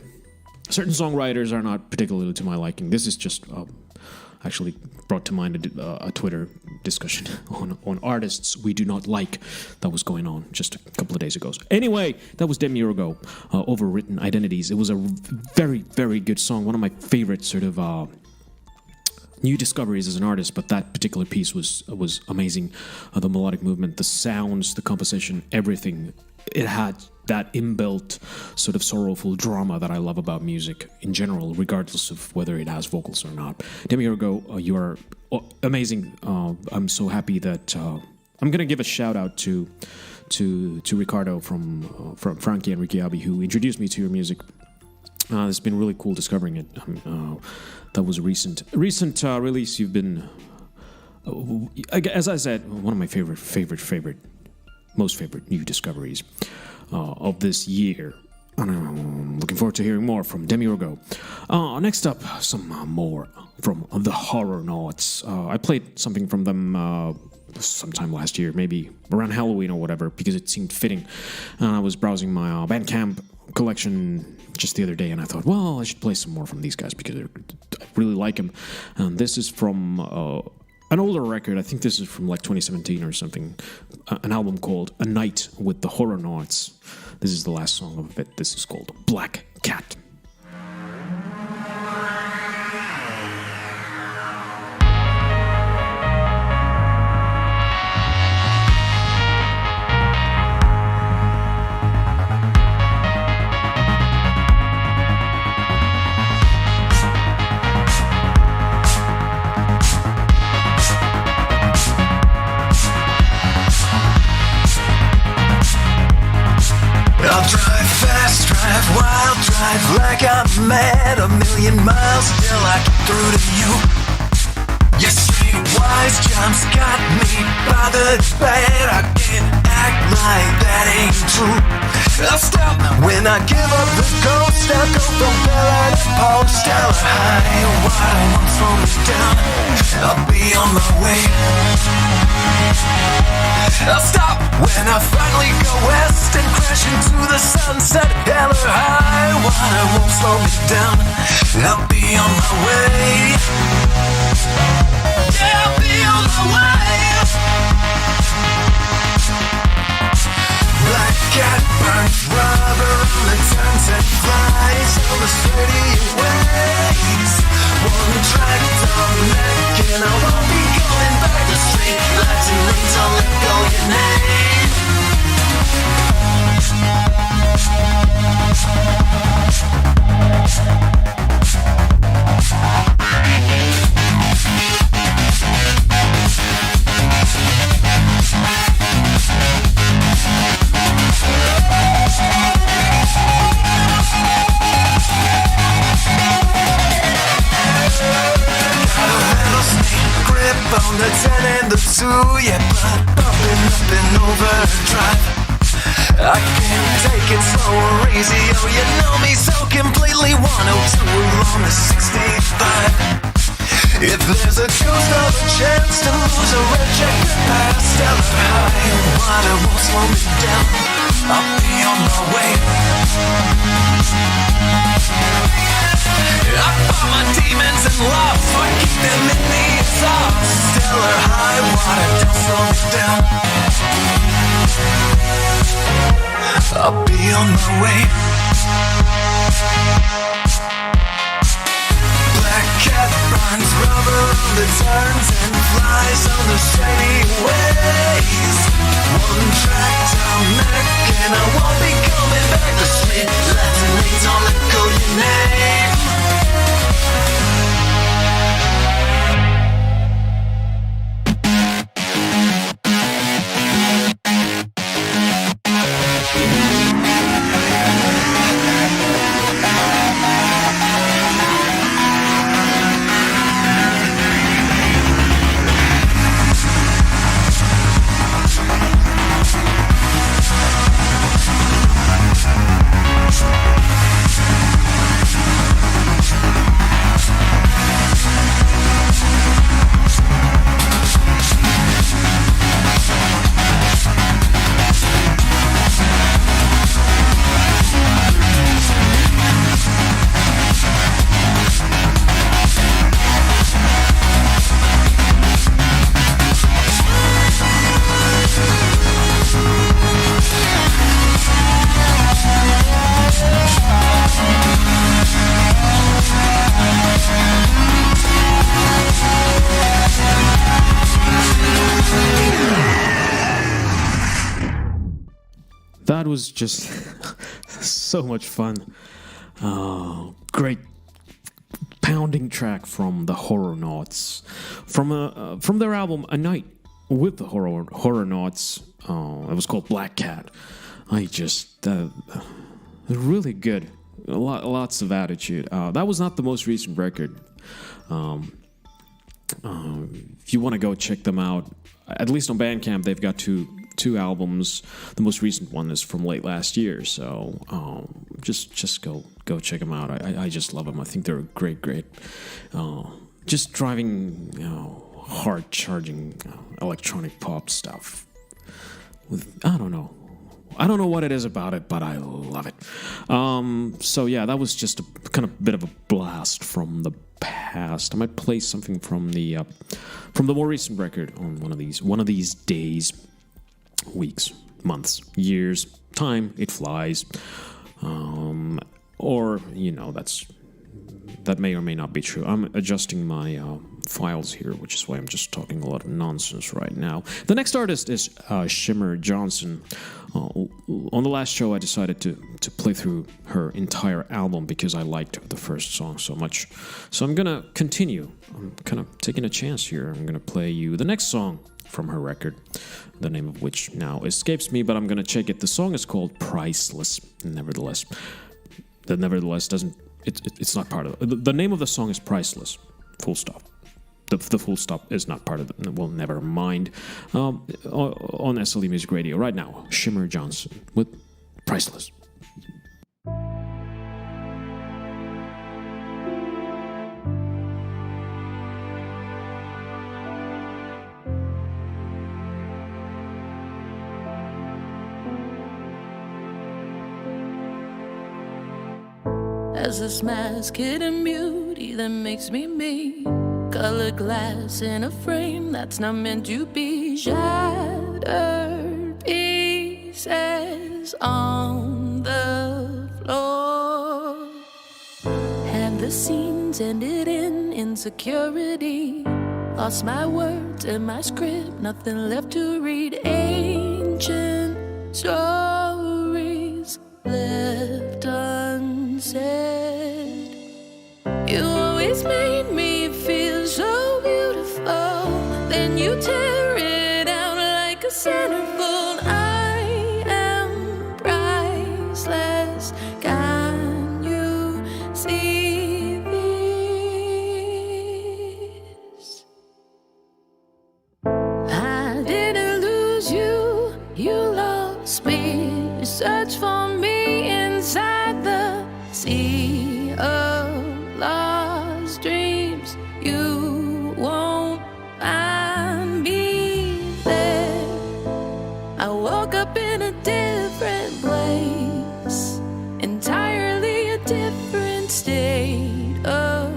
Speaker 1: certain songwriters are not particularly to my liking. This is just actually brought to mind a Twitter discussion on artists we do not like that was going on just a couple of days ago. Anyway, that was Demiurgo, Overwritten Identities. It was a very, very good song. One of my favorite sort of new discoveries as an artist, but that particular piece was amazing. The melodic movement, the sounds, the composition, everything. It had that inbuilt sort of sorrowful drama that I love about music in general, regardless of whether it has vocals or not. Demiurgo, you are amazing. I'm so happy that I'm going to give a shout out to Ricardo from Frankie and Ricky Abi, who introduced me to your music. It's been really cool discovering it. That was a recent release. You've been, as I said, one of my most favorite new discoveries of this year. And I'm looking forward to hearing more from Demiurgo. Next up, some more from the Horror Nauts. I played something from them sometime last year, maybe around Halloween or whatever, because it seemed fitting. I was browsing my Bandcamp collection just the other day, and I thought, well, I should play some more from these guys because I really like them. And this is from an older record. I think this is from like 2017 or something. An album called A Night with the Horror Nauts. This is the last song of it. This is called Black Cat.
Speaker 2: I'll drive fast, drive wild, drive like I'm mad. 1,000,000 miles till I get through to you. Your streetwise jumps got me bothered bad. I can't act like that ain't true. I'll stop when I give up the ghost. I'll go from Bella to Post. Tell her high, water won't slow me down. I'll be on my way. I'll stop when I finally go west and crash into the sunset. Hell or high, water won't slow me down. I'll be on my way. Yeah, I'll be on my way. Black cat burns rubber on the turns and flies on the sturdy ways. One track down neck and I won't be going back to street lights and lanes. I'll let go your name. On the 10 and the 2, yeah, but bumping up in overdrive. I can't take it slow or easy, oh, you know me so completely. 102 along the 65. If there's a ghost of a chance to lose a rejected past, tell her high, water won't slow me down. I'll be on my way. I fought my demons and lost, I keep them in the exhaust. Tell her high,
Speaker 3: heart, don't slow me down. I'll be on my way. Black cat finds rubber on the turns and flies on the shady ways. One track Dominic and I won't be coming back to sleep. Latin means don't let go your name.
Speaker 1: That was just so much fun. Great pounding track from the Horrornauts, from their album A Night with the Horrornauts. It was called Black Cat. Really good. Lots of attitude. That was not the most recent record. If you want to go check them out, at least on Bandcamp, they've got two albums. The most recent one is from late last year, so just go check them out. I just love them. I think they're great. Just driving, hard charging electronic pop stuff. I don't know what it is about it, but I love it. So yeah, that was just a kind of bit of a blast from the past. I might play something from the more recent record on one of these days, weeks, months, years. Time, it flies. Or that may or may not be true. I'm adjusting my files here, which is why I'm just talking a lot of nonsense right now. The next artist is Shimmer Johnson. On the last show, I decided to play through her entire album because I liked the first song so much. So I'm going to continue. I'm kind of taking a chance here. I'm going to play you the next song from her record, the name of which now escapes me, but I'm going to check it. The song is called Priceless, nevertheless. The nevertheless doesn't... It's not part of it. The name of the song is Priceless. Full stop. The full stop is not part of it. Well, never mind. On SLE Music Radio right now, Shimmer Johnson with Priceless.
Speaker 7: As this mask hidden beauty that makes me me. Colored glass in a frame that's not meant to be. Shattered pieces on the floor. Had the scenes ended in insecurity. Lost my words and my script, nothing left to read. Ancient stories left unsaid. You always made me feel so beautiful. Then you tear it out like a centerfold. I am priceless. Can you see this? I didn't lose you, you lost me. You searched for me inside the sea of lost dreams. You won't find me there. I woke up in a different place, entirely a different state of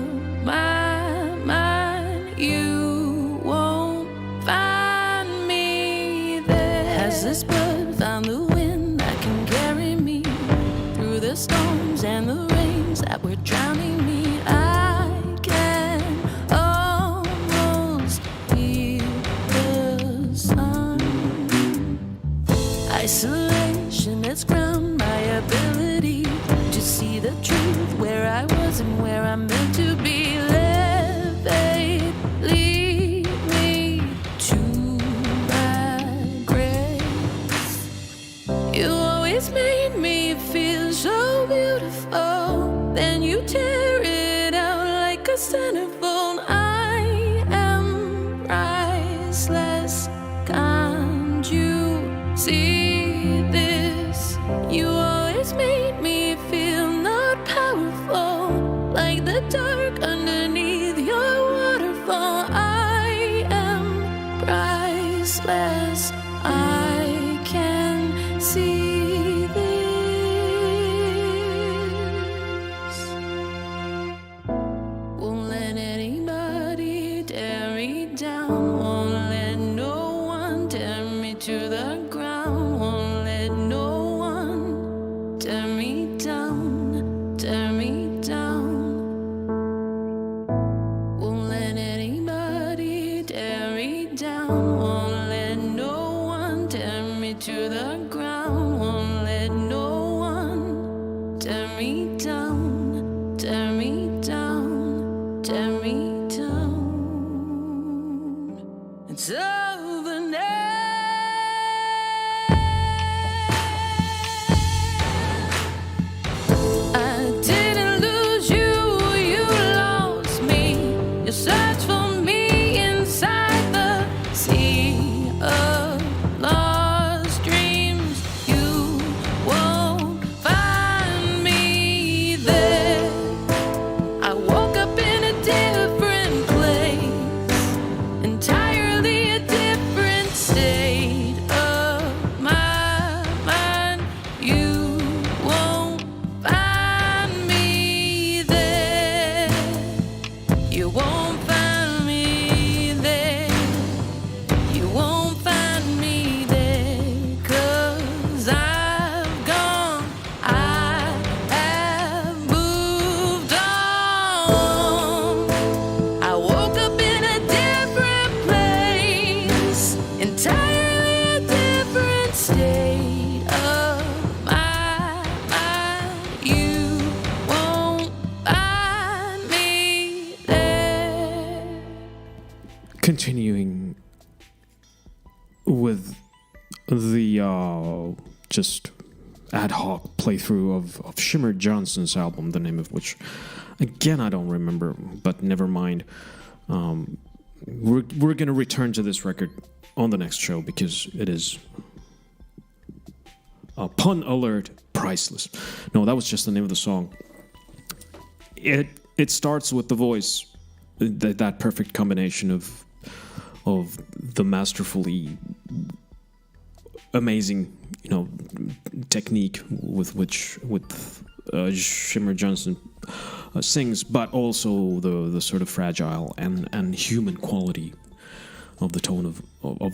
Speaker 7: my mind. You won't find As this bird found the wind that can carry me through the storms and the rains that were drowning me, I can almost feel the sun. Isolation has ground my ability to see the truth where I was and where I'm meant to be. Levate, lead me to my grace. You always made me feel so beautiful, then you tear it out like a centerfold. I am priceless, can't you see this? You always made me feel not powerful, like the dark underneath your waterfall. I am priceless, I can see this. Won't let anybody tear me down, won't let no one tear me to the ground, won't let no one tear me down, tear me down. Won't let anybody tear me down, won't let no one tear me to the ground, won't let no one tear me down, tear me down, tear me down. It's over now. I didn't lose you, you lost me. You searched for me inside the sea of lost dreams. You won't find me there. I woke up in a different place, entirely a different state of my mind. You won't find me there. You won't find me there. You won't find me there. 'Cause I've gone. I have moved on. I woke up in a different place, entirely a different state of my mind. You won't find me there.
Speaker 1: Continuing with the just ad hoc playthrough of Shimmer Johnson's album, the name of which, again, I don't remember, but never mind. We're going to return to this record on the next show because it is, pun alert, priceless. No, that was just the name of the song. It starts with the voice, that perfect combination of the masterfully amazing, technique with which Shimmer Johnson sings, but also the sort of fragile and human quality of the tone of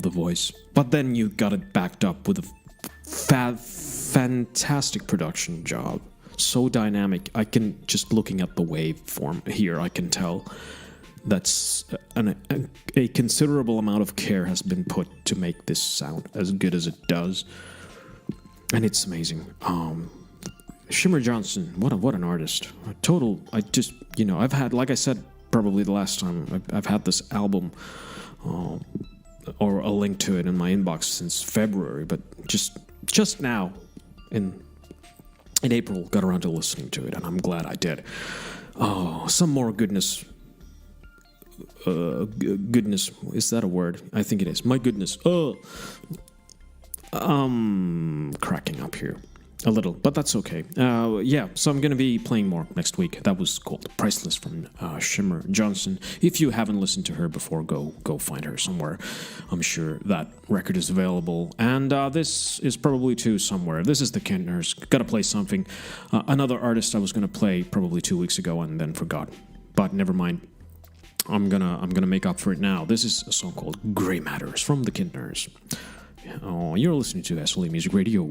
Speaker 1: the voice. But then you got it backed up with a fantastic production job. So dynamic. I can, just looking at the waveform here, I can tell that's a considerable amount of care has been put to make this sound as good as it does. And it's amazing. Shimmer Johnson, what an artist. I've had, like I said, probably the last time, I've had this album or a link to it in my inbox since February, but just now in April got around to listening to it, and I'm glad I did. Oh, some more goodness. Goodness, is that a word? I think it is. My goodness. Cracking up here a little, but that's okay. So I'm going to be playing more next week. That was called Priceless from Shimmer Johnson. If you haven't listened to her before, go find her somewhere. I'm sure that record is available. And this is probably too somewhere. This is the Kintners. Gotta play something. Another artist I was going to play probably 2 weeks ago and then forgot. But never mind. I'm gonna make up for it now. This is a song called Grey Matters from the Kintners. You're listening to SLE Music Radio.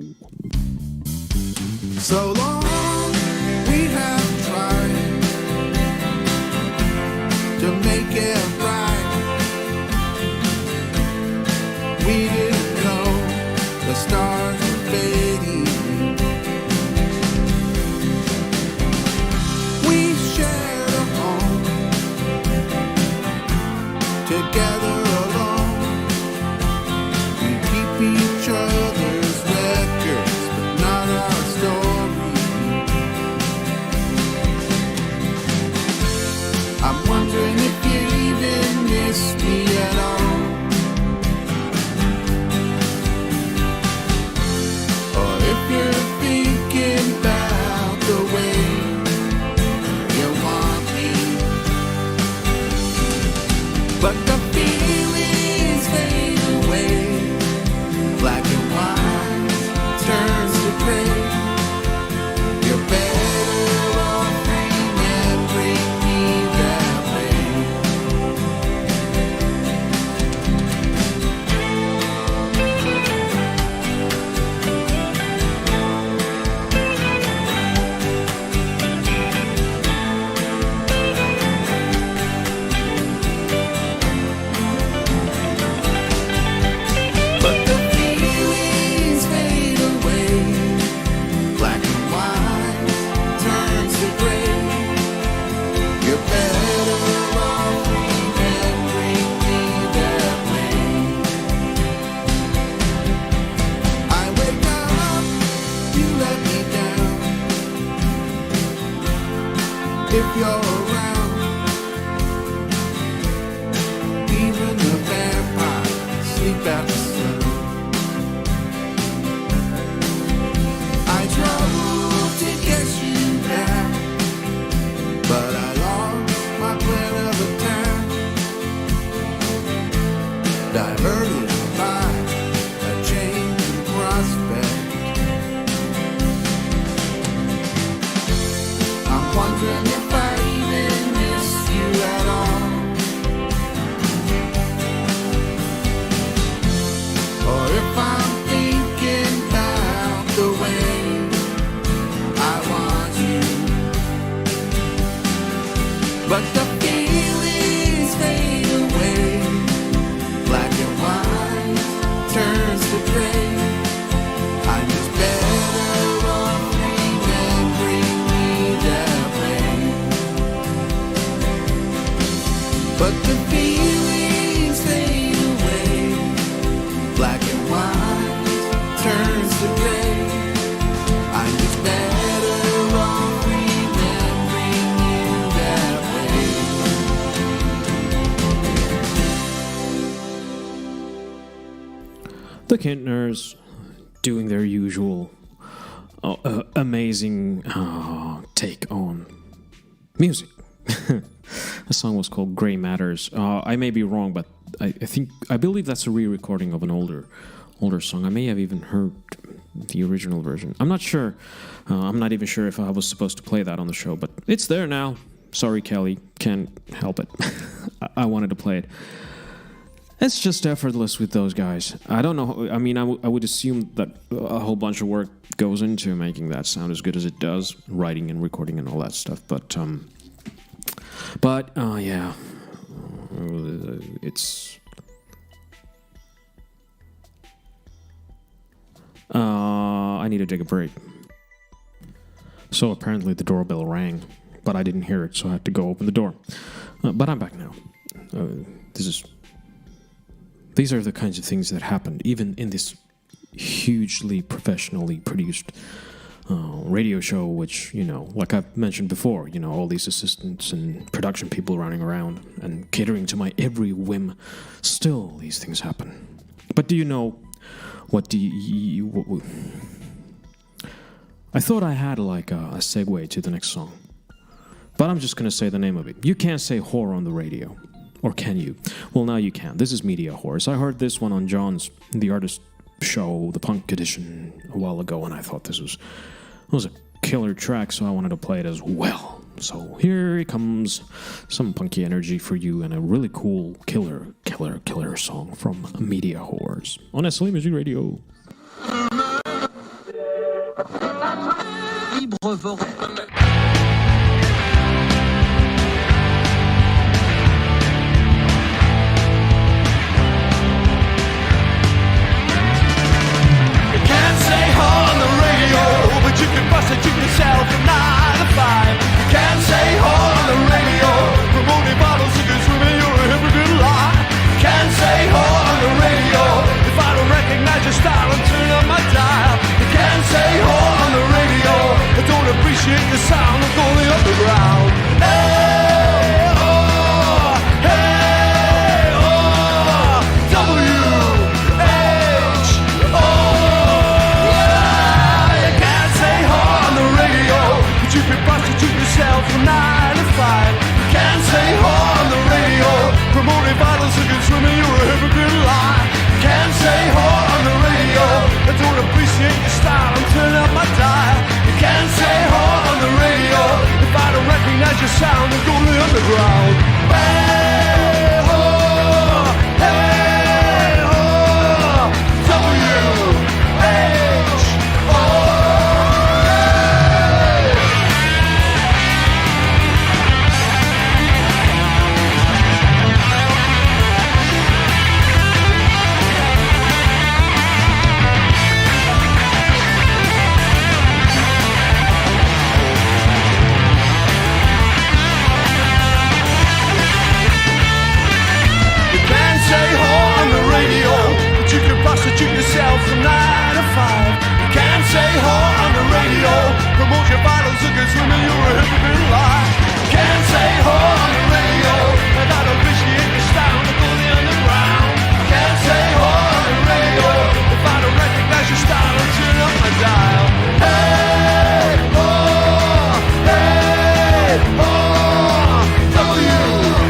Speaker 2: So long we have tried to make it right. We didn't know the stars were fading. We shared a home together alone. We keep each other's records, but not our story. I'm wondering if you even miss me at all, or if you're thinking about the way you want me. But the feelings fade away. Black and white turns to gray. You're better off remembering me that way. But the feelings fade away. Black and white turns to gray. You're better off remembering me that way. I wake up, you let me down. If you're around, even the vampires sleep at the sun. I drove to get you back, but I lost my plan of attack. Diverted by a change in prospect. I'm wondering if I even miss you at all, or if I'm thinking about the way I want you. But the feelings fade away. Black and white turns to gray. I'm just better off remembering me that way. But the feelings fade away. Black and white turns to gray. I'm just better off remembering you that way.
Speaker 1: The Kintners doing their usual amazing take on music. The song was called Grey Matters. I may be wrong, but I believe that's a re-recording of an older song. I may have even heard the original version. I'm not sure. I'm not even sure if I was supposed to play that on the show, but it's there now. Sorry, Kelly. Can't help it. I wanted to play it. It's just effortless with those guys. I don't know. I mean, I would assume that a whole bunch of work goes into making that sound as good as it does, writing and recording and all that stuff. But yeah, it's. I need to take a break. So apparently the doorbell rang, but I didn't hear it, so I had to go open the door. But I'm back now. These are the kinds of things that happened, even in this hugely professionally produced radio show, which, you know, like I've mentioned before, you know, all these assistants and production people running around and catering to my every whim. Still, these things happen. But do you know I thought I had like a segue to the next song, but I'm just going to say the name of it. You can't say whore on the radio. Or can you? Well, now you can. This is Media Horse. I heard this one on John's The Artist show, the punk edition, a while ago, and I thought this was a killer track, so I wanted to play it as well. So here comes some punky energy for you and a really cool killer song from Media Whores on SLE Music Radio.
Speaker 2: You can prostitute yourself from 9 to 5. You can't say whore on the radio, promoting bottles of good swimming, you're a hypocrite lie. You can't say whore on the radio, if I don't recognize your style and turn up my dial. You can't say whore on the radio, I don't appreciate the sound of going underground. Hey, oh, hey, oh, W-H-O. You can prostitute yourself from 9 to 5. You can't say whore on the radio, promoting bottles of good swimming, you're a hypocrite lie. You can't say whore on the radio, I don't appreciate your style and turn up my dial. You can't say whore on the radio, if I don't recognize your sound and go to the underground. Hey ho, hey ho, W-H-O. You can prostitute yourself from 9 to 5. You can't say whore on the radio, promote your bottles of good swimming, you're a hypocrite lie. You can't say whore on the radio, and I don't appreciate your style to go the underground. You can't say whore on the radio, if I don't recognize your style and turn up my dial. Hey, oh, hey, oh, W-H-O.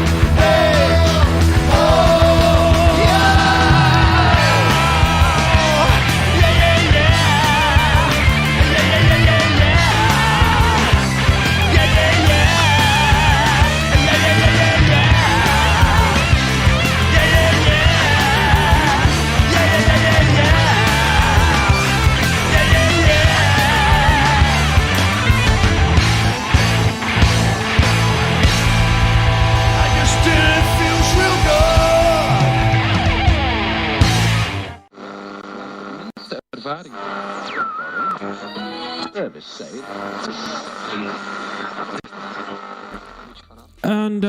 Speaker 1: And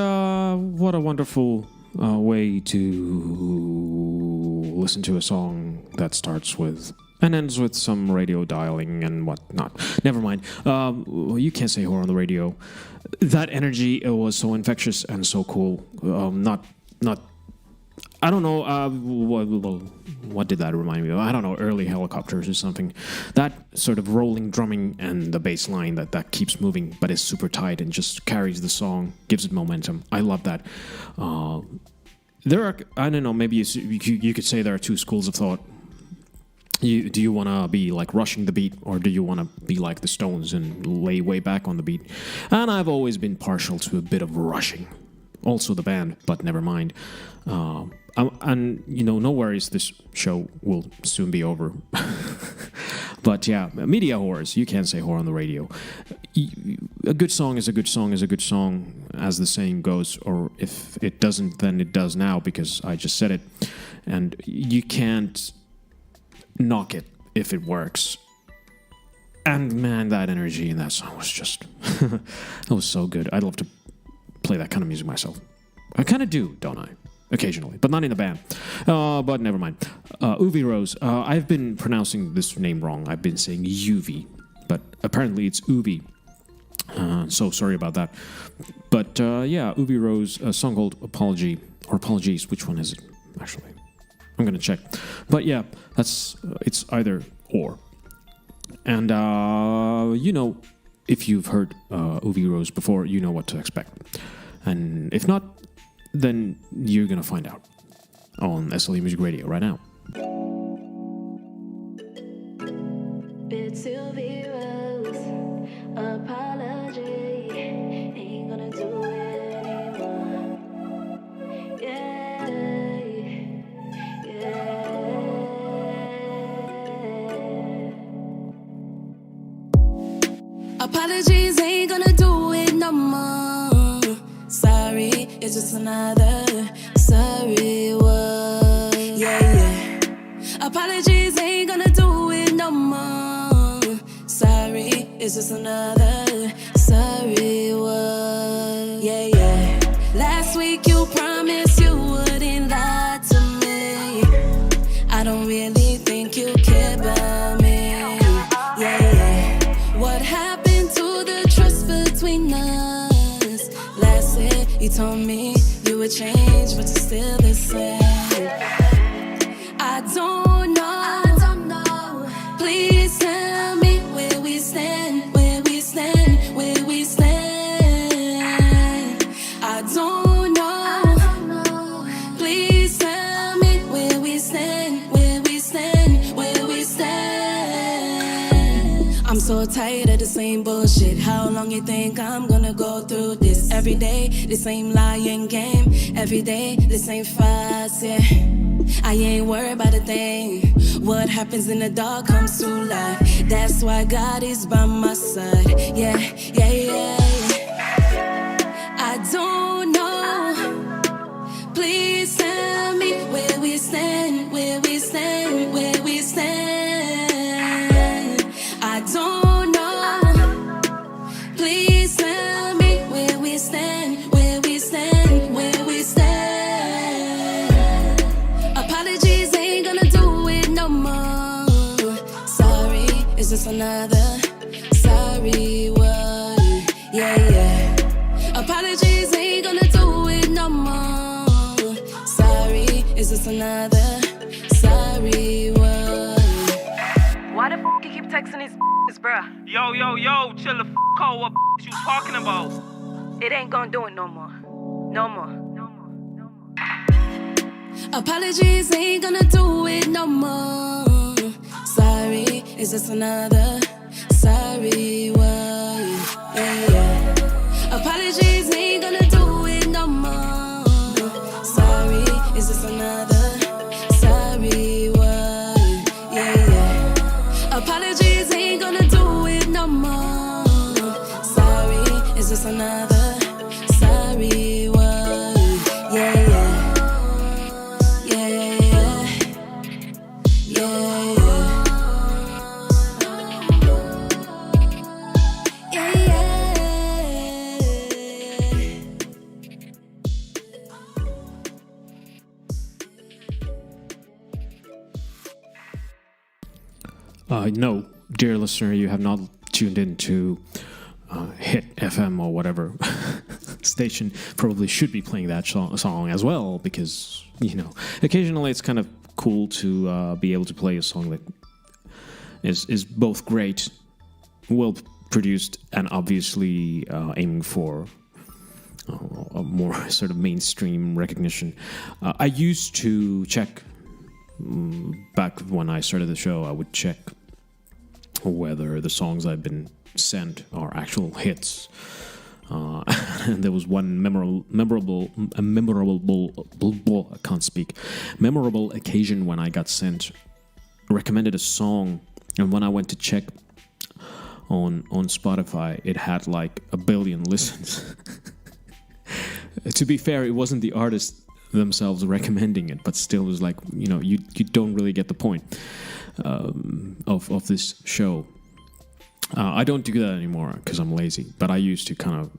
Speaker 1: what a wonderful way to listen to a song that starts with and ends with some radio dialing and whatnot. Never mind. You can't say whore on the radio. That energy, it was so infectious and so cool. Not. I don't know. What did that remind me of? I don't know. Early Helicopters or something. That sort of rolling drumming and the bass line that keeps moving, but is super tight and just carries the song, gives it momentum. I love that. There are, I don't know. Maybe you could say there are two schools of thought. Do you want to be like rushing the beat, or do you want to be like the Stones and lay way back on the beat? And I've always been partial to a bit of rushing. Also the band, but never mind. And, no worries, this show will soon be over. But yeah, Media Whores, you can't say whore on the radio. A good song is a good song is a good song, as the saying goes, or if it doesn't, then it does now, because I just said it. And you can't knock it if it works. And man, that energy in that song was just, that was so good. I'd love to play that kind of music myself. I kind of do, don't I? Occasionally, but not in a band. But never mind. Uvi Rose. I've been pronouncing this name wrong. I've been saying Uvi, but apparently it's Uvi. So sorry about that. But yeah, Uvi Rose, a song called Apology, or Apologies. Which one is it, actually? I'm going to check. But yeah, it's either or. And, if you've heard Uvi Rose before, you know what to expect. And if not, then you're going to find out on SLE Music Radio right now.
Speaker 7: It's Uvi Rose, apology. Apologies ain't gonna do it no more. Sorry, it's just another sorry word. Yeah. Apologies ain't gonna do it no more. Sorry, it's just another sorry word. Yeah. Last week you promised you wouldn't lie to me. I don't really think you care about me. Yeah. What happened to the trust between us? Last year you told me you would change, but you're still the same. I don't know. Please tell me where we stand, where we stand, where we stand. I don't know. Please tell me where we stand, where we stand, where we stand. I'm so tired of the same bullshit. How long you think I'm gonna go through this? Every day, the same lying game. Every day, the same fights, yeah. I ain't worried about a thing. What happens in the dark comes to light. That's why God is by my side. Yeah. I don't know. Please tell me where we stand, where we stand, where we stand. I don't know. Please tell me where we stand, where we stand, where we stand. Apologies ain't gonna do it no more. Sorry, it's just another sorry word. Yeah. Apologies ain't gonna do it no more. Sorry, it's just another sorry word.
Speaker 8: Why the f you keep texting these bruh?
Speaker 9: Yo, chill the f out. What you talking about?
Speaker 8: It ain't gonna do it no more. No more.
Speaker 7: Apologies ain't gonna do it no more. Sorry, it's just another sorry word. Yeah. Apologies ain't gonna do it no more. Sorry, it's just another sorry word. Yeah. Apologies ain't gonna do it no more. Sorry, it's just another sorry word. Yeah.
Speaker 1: No, dear listener, you have not tuned into Hit FM or whatever station. Probably should be playing that song as well, because, occasionally it's kind of cool to be able to play a song that is both great, well produced, and obviously aiming for a more sort of mainstream recognition. I used to check, back when I started the show, I would check whether the songs I've been sent are actual hits. And there was one memorable occasion when I got recommended a song, and when I went to check on Spotify, it had like 1 billion listens. To be fair, it wasn't the artist themselves recommending it, but still was like, you don't really get the point of this show. I don't do that anymore because I'm lazy, but I used to kind of,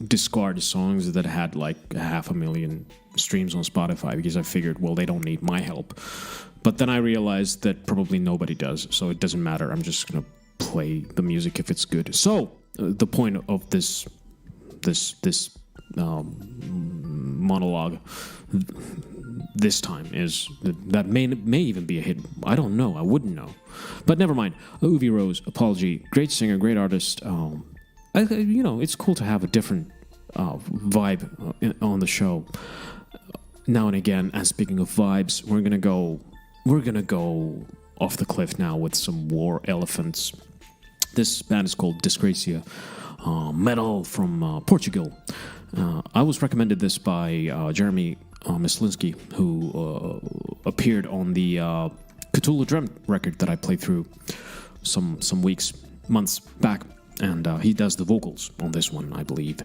Speaker 1: discard songs that had like 500,000 streams on Spotify because I figured, well, they don't need my help. But then I realized that probably nobody does, so it doesn't matter. I'm just going to play the music if it's good. So the point of this monologue this time is that may even be a hit. I don't know. I wouldn't know. But never mind. Uvi Rose, Apology, great singer, great artist. It's cool to have a different vibe on the show now and again. And speaking of vibes, we're gonna go off the cliff now with some War Elephants. This band is called Disgracia, metal from Portugal. I was recommended this by Jeremy Mislinski, who appeared on the Cthulhu Drum record that I played through some months back. and he does the vocals on this one, I believe.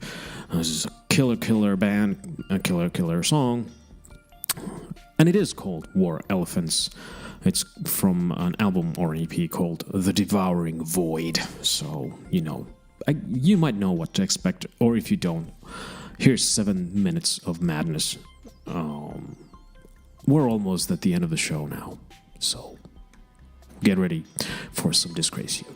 Speaker 1: This is a killer band, a killer song, and it is called War Elephants. It's from an album or an EP called The Devouring Void, so you might know what to expect, or if you don't, here's 7 minutes of madness. We're almost at the end of the show now, so get ready for some Disgrace You.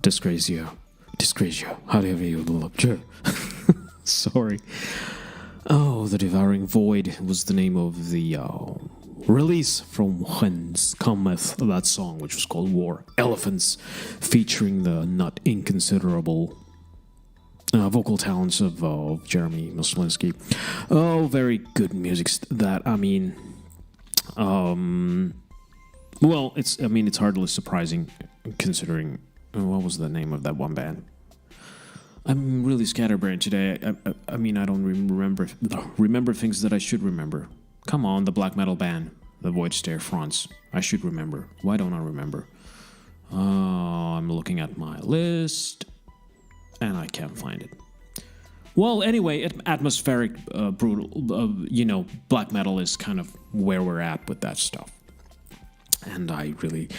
Speaker 1: Disgracia. However you look. Sorry. Oh, The Devouring Void was the name of the release from whence cometh that song, which was called War Elephants, featuring the not inconsiderable vocal talents of Jeremy Muslinski. Oh, very good music. That, I mean, well, it's hardly surprising considering what was the name of that one band. I'm really scatterbrained today. I mean, I don't remember things that I should remember. Come on, the black metal band, the Void Stare Fronts. I should remember. Why don't I remember? I'm looking at my list, and I can't find it. Well, anyway, atmospheric, brutal, black metal is kind of where we're at with that stuff. And I really,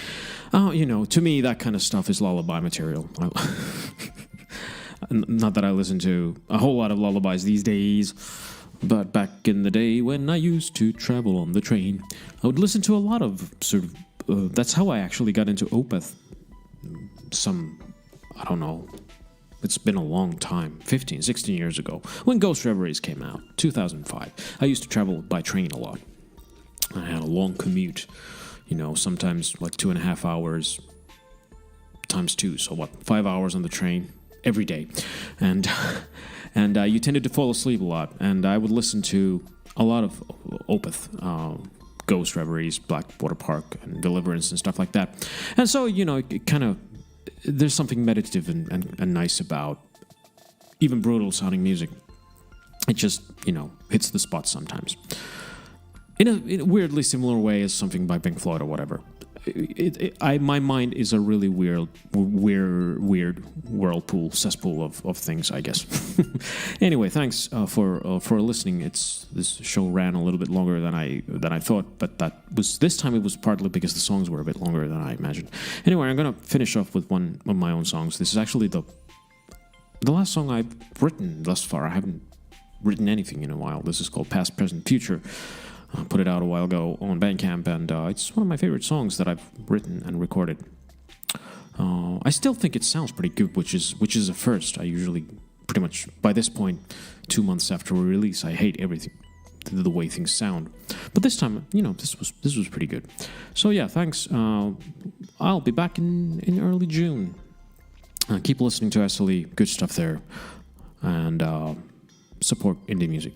Speaker 1: to me, that kind of stuff is lullaby material. Not that I listen to a whole lot of lullabies these days, but back in the day when I used to travel on the train, I would listen to a lot of sort of, that's how I actually got into Opeth. I don't know, it's been a long time, 15, 16 years ago, when Ghost Reveries came out, 2005. I used to travel by train a lot. I had a long commute, sometimes like 2.5 hours times 2, so 5 hours on the train every day, and you tended to fall asleep a lot, and I would listen to a lot of Opeth, Ghost Reveries, Blackwater Park, and Deliverance, and stuff like that. And so, it kind of, there's something meditative and nice about even brutal sounding music. It just, hits the spot sometimes. In a weirdly similar way as something by Pink Floyd or whatever. My mind is a really weird whirlpool, cesspool of things, I guess. Anyway, thanks for listening. This show ran a little bit longer than I thought, but this time it was partly because the songs were a bit longer than I imagined. Anyway, I'm gonna finish off with one of my own songs. This is actually the last song I've written thus far. I haven't written anything in a while. This is called Past, Present, Future. I put it out a while ago on Bandcamp, and it's one of my favorite songs that I've written and recorded. I still think it sounds pretty good, which is a first. I usually, pretty much by this point, 2 months after we release, I hate everything, the way things sound. But this time, this was pretty good. So yeah, thanks. I'll be back in early June. Keep listening to SLE, good stuff there, and support indie music.